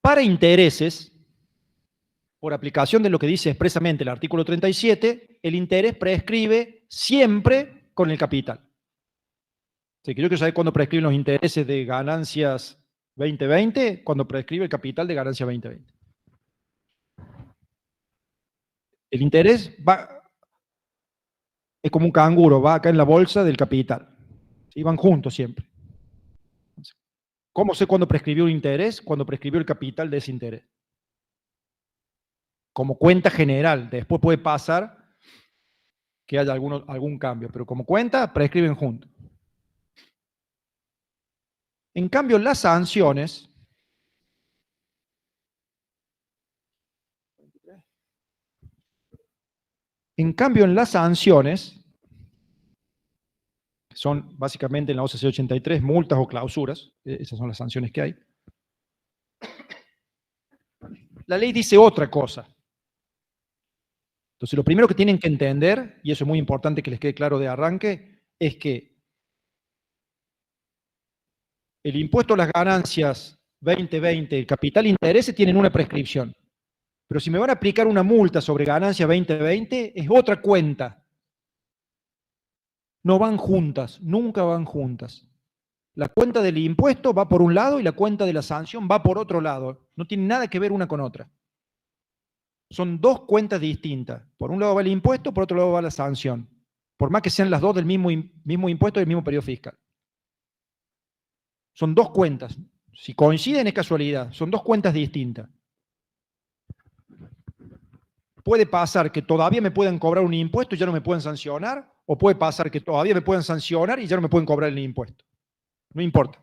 Para intereses, por aplicación de lo que dice expresamente el artículo 37, el interés prescribe siempre con el capital. Si quiero que saber cuándo prescriben los intereses de ganancias 2020, cuando prescribe el capital de ganancias 2020. El interés es como un canguro, va acá en la bolsa del capital. ¿Sí? Van juntos siempre. ¿Cómo sé cuándo prescribió un interés? Cuando prescribió el capital de ese interés. Como cuenta general. Después puede pasar que haya algún cambio, pero como cuenta, prescriben juntos. En cambio, las sanciones... En cambio, en las sanciones, que son básicamente en la OCC 83 multas o clausuras, esas son las sanciones que hay, la ley dice otra cosa. Entonces, lo primero que tienen que entender, y eso es muy importante que les quede claro de arranque, es que el impuesto a las ganancias 2020, el capital e intereses tienen una prescripción. Pero si me van a aplicar una multa sobre ganancia 2020, es otra cuenta. No van juntas, nunca van juntas. La cuenta del impuesto va por un lado y la cuenta de la sanción va por otro lado. No tiene nada que ver una con otra. Son dos cuentas distintas. Por un lado va el impuesto, por otro lado va la sanción. Por más que sean las dos del mismo impuesto y del mismo periodo fiscal. Son dos cuentas. Si coinciden es casualidad. Son dos cuentas distintas. Puede pasar que todavía me puedan cobrar un impuesto y ya no me pueden sancionar, o puede pasar que todavía me puedan sancionar y ya no me pueden cobrar el impuesto. No importa.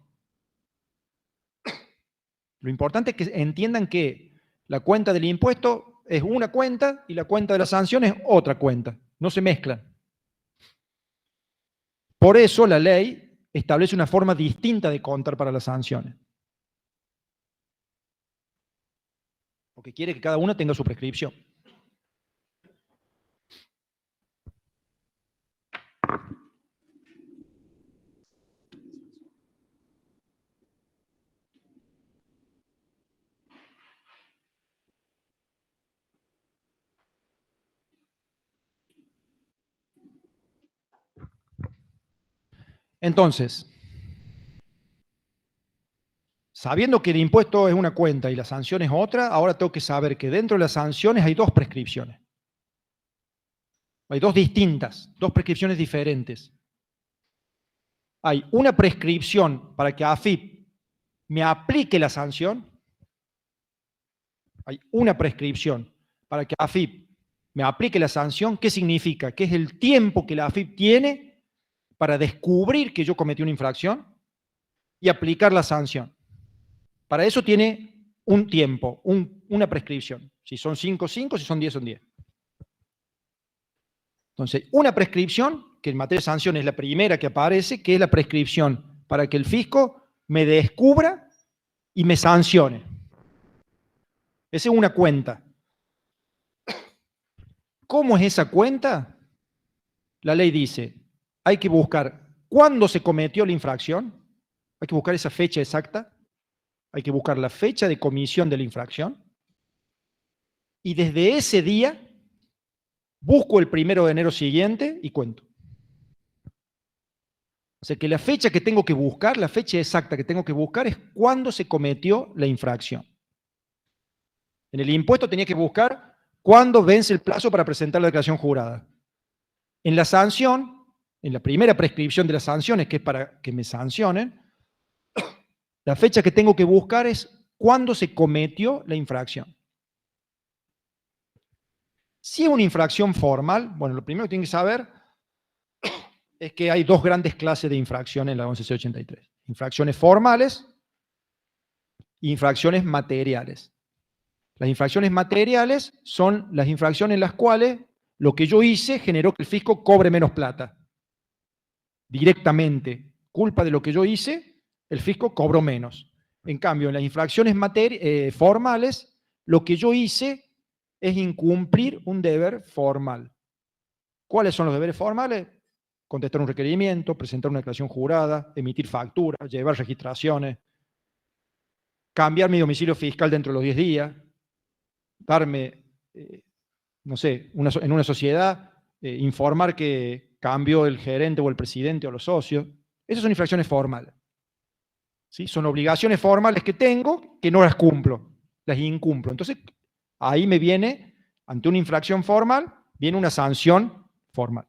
Lo importante es que entiendan que la cuenta del impuesto es una cuenta y la cuenta de la sanción es otra cuenta. No se mezclan. Por eso la ley establece una forma distinta de contar para las sanciones. Porque quiere que cada una tenga su prescripción. Entonces, sabiendo que el impuesto es una cuenta y la sanción es otra, ahora tengo que saber que dentro de las sanciones hay dos prescripciones. Hay dos distintas, dos prescripciones diferentes. Hay una prescripción para que AFIP me aplique la sanción. Hay una prescripción para que AFIP me aplique la sanción. ¿Qué significa? Que es el tiempo que la AFIP tiene para descubrir que yo cometí una infracción y aplicar la sanción. Para eso tiene un tiempo, una prescripción. Si son 5, 5, si son 10, son 10. Entonces, una prescripción, que en materia de sanción es la primera que aparece, que es la prescripción para que el fisco me descubra y me sancione. Esa es una cuenta. ¿Cómo es esa cuenta? La ley dice, hay que buscar cuándo se cometió la infracción, hay que buscar esa fecha exacta, hay que buscar la fecha de comisión de la infracción, y desde ese día busco el 1 de enero siguiente y cuento. O sea que la fecha que tengo que buscar, la fecha exacta que tengo que buscar es cuándo se cometió la infracción. En el impuesto tenía que buscar cuándo vence el plazo para presentar la declaración jurada. En la sanción, en la primera prescripción de las sanciones, que es para que me sancionen, la fecha que tengo que buscar es cuándo se cometió la infracción. Si es una infracción formal, bueno, lo primero que tienen que saber es que hay dos grandes clases de infracciones en la 1183. Infracciones formales e infracciones materiales. Las infracciones materiales son las infracciones en las cuales lo que yo hice generó que el fisco cobre menos plata. Directamente, culpa de lo que yo hice, el fisco cobró menos. En cambio, en las infracciones formales, lo que yo hice es incumplir un deber formal. ¿Cuáles son los deberes formales? Contestar un requerimiento, presentar una declaración jurada, emitir facturas, llevar registraciones, cambiar mi domicilio fiscal dentro de los 10 días, darme, no sé, en una sociedad, informar que cambió el gerente o el presidente o los socios. Esas son infracciones formales. ¿Sí? Son obligaciones formales que tengo que no las cumplo, las incumplo. Entonces, ahí me viene, ante una infracción formal, viene una sanción formal.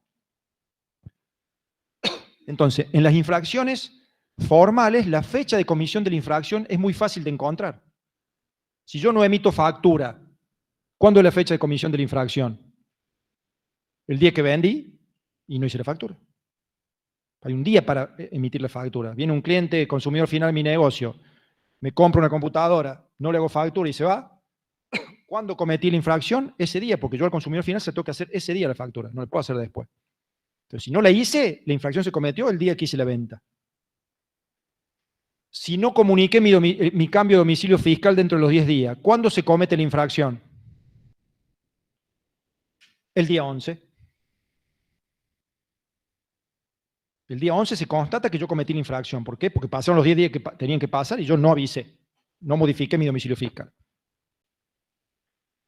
Entonces, en las infracciones formales, la fecha de comisión de la infracción es muy fácil de encontrar. Si yo no emito factura, ¿cuándo es la fecha de comisión de la infracción? El día que vendí y no hice la factura. Hay un día para emitir la factura. Viene un cliente, consumidor final de mi negocio, me compra una computadora, no le hago factura y se va. ¿Cuándo cometí la infracción? Ese día, porque yo al consumidor final se tengo que hacer ese día la factura, no la puedo hacer después. Entonces, si no la hice, la infracción se cometió el día que hice la venta. Si no comuniqué mi cambio de domicilio fiscal dentro de los 10 días, ¿cuándo se comete la infracción? El día 11. El día 11 se constata que yo cometí la infracción. ¿Por qué? Porque pasaron los 10 días que tenían que pasar y yo no avisé, no modifiqué mi domicilio fiscal.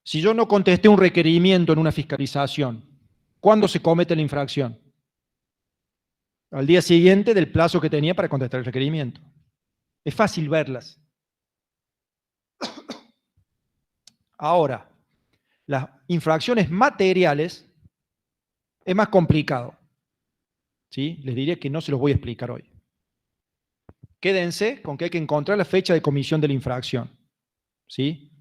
Si yo no contesté un requerimiento en una fiscalización, ¿cuándo se comete la infracción? Al día siguiente del plazo que tenía para contestar el requerimiento. Es fácil verlas. Ahora, las infracciones materiales es más complicado. ¿Sí? Les diría que no se los voy a explicar hoy. Quédense con que hay que encontrar la fecha de comisión de la infracción. ¿Sí?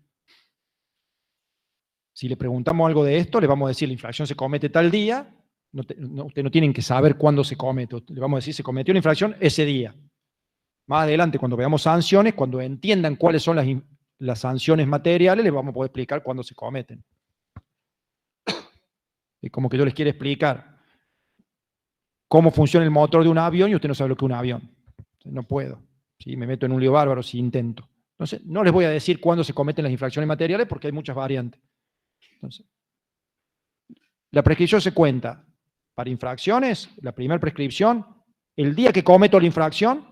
Si le preguntamos algo de esto, le vamos a decir la infracción se comete tal día, ustedes no tienen que saber cuándo se comete, le vamos a decir se cometió la infracción ese día. Más adelante, cuando veamos sanciones, cuando entiendan cuáles son las sanciones materiales, les vamos a poder explicar cuándo se cometen. Es como que yo les quiero explicar cómo funciona el motor de un avión y usted no sabe lo que es un avión. No puedo. ¿Sí? Me meto en un lío bárbaro si intento. Entonces, no les voy a decir cuándo se cometen las infracciones materiales porque hay muchas variantes. Entonces, la prescripción se cuenta para infracciones, la primera prescripción, el día que cometo la infracción,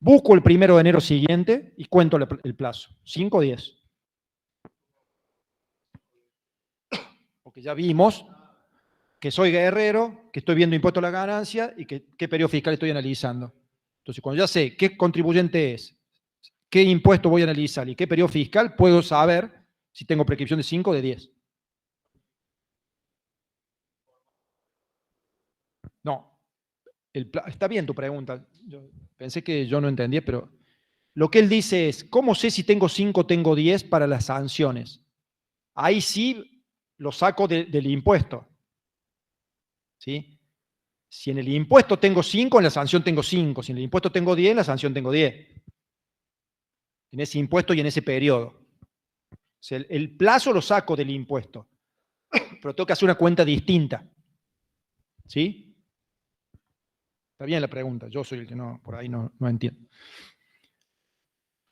busco el 1 de enero siguiente y cuento el plazo, 5 o 10. Porque ya vimos que soy guerrero, que estoy viendo impuesto a la ganancia y qué periodo fiscal estoy analizando. Entonces, cuando ya sé qué contribuyente es, qué impuesto voy a analizar y qué periodo fiscal, puedo saber si tengo prescripción de 5 o de 10. No. Está bien tu pregunta. Yo pensé que yo no entendía, pero lo que él dice es, ¿cómo sé si tengo 5 o tengo 10 para las sanciones? Ahí sí lo saco del impuesto. ¿Sí? Si en el impuesto tengo 5, en la sanción tengo 5. Si en el impuesto tengo 10, en la sanción tengo 10. En ese impuesto y en ese periodo. O sea, el plazo lo saco del impuesto, pero tengo que hacer una cuenta distinta. ¿Sí? Está bien la pregunta, yo soy el que por ahí no entiendo.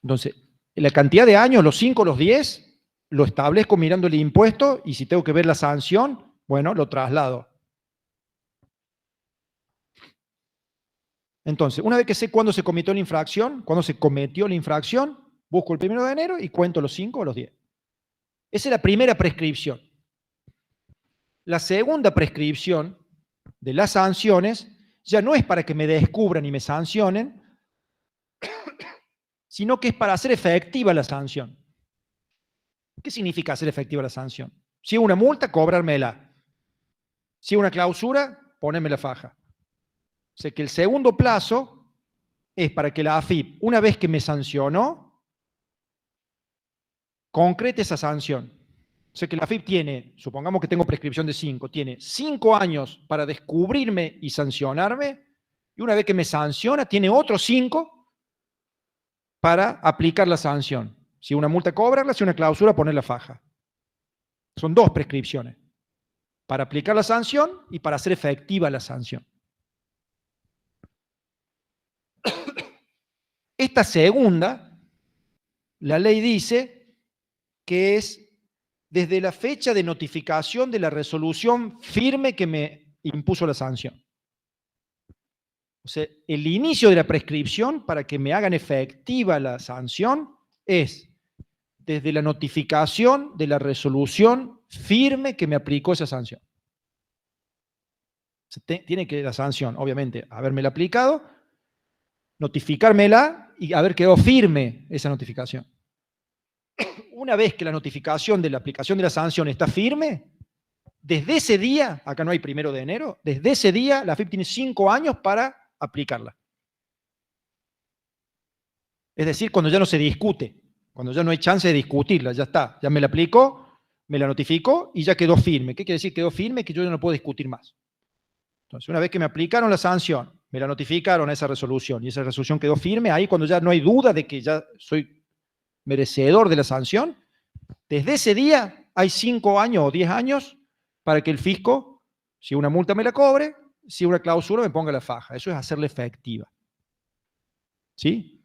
Entonces, la cantidad de años, los 5 o los 10, lo establezco mirando el impuesto y si tengo que ver la sanción, bueno, lo traslado. Entonces, una vez que sé cuándo se cometió la infracción, busco el 1 de enero y cuento los 5 o los 10. Esa es la primera prescripción. La segunda prescripción de las sanciones ya no es para que me descubran y me sancionen, sino que es para hacer efectiva la sanción. ¿Qué significa hacer efectiva la sanción? Si es una multa, cobrármela. Si es una clausura, ponerme la faja. O sea que el segundo plazo es para que la AFIP, una vez que me sancionó, concrete esa sanción. O sea que la AFIP tiene, supongamos que tengo prescripción de 5, tiene 5 años para descubrirme y sancionarme, y una vez que me sanciona, tiene otros 5 para aplicar la sanción. Si una multa, cobrarla, si una clausura, poner la faja. Son 2 prescripciones, para aplicar la sanción y para hacer efectiva la sanción. Esta segunda, la ley dice que es desde la fecha de notificación de la resolución firme que me impuso la sanción. O sea, el inicio de la prescripción para que me hagan efectiva la sanción es desde la notificación de la resolución firme que me aplicó esa sanción. Tiene que la sanción, obviamente, habérmela aplicado, notificármela y haber quedado firme esa notificación. Una vez que la notificación de la aplicación de la sanción está firme, desde ese día, acá no hay 1 de enero, desde ese día la AFIP tiene 5 años para aplicarla. Es decir, cuando ya no se discute, cuando ya no hay chance de discutirla, ya está, ya me la aplicó, me la notificó y ya quedó firme. ¿Qué quiere decir quedó firme? Que yo ya no puedo discutir más. Entonces, una vez que me aplicaron la sanción, me la notificaron a esa resolución y esa resolución quedó firme, ahí cuando ya no hay duda de que ya soy merecedor de la sanción, desde ese día hay 5 años o 10 años para que el fisco, si una multa me la cobre, si una clausura me ponga la faja. Eso es hacerla efectiva. ¿Sí?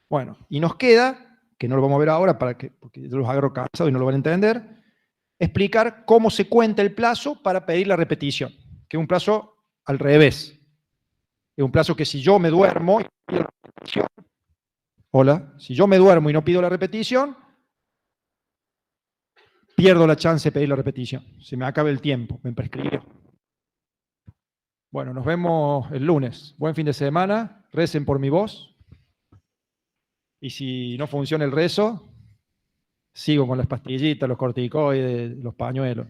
Bueno, y nos queda, que no lo vamos a ver ahora porque yo los agarro cansados y no lo van a entender, explicar cómo se cuenta el plazo para pedir la repetición, que es un plazo al revés. Es un plazo que si yo me duermo y pido la repetición, si yo me duermo y no pido la repetición, pierdo la chance de pedir la repetición. Se me acaba el tiempo, me prescribió. Bueno, nos vemos el lunes. Buen fin de semana. Recen por mi voz. Y si no funciona el rezo, sigo con las pastillitas, los corticoides, los pañuelos.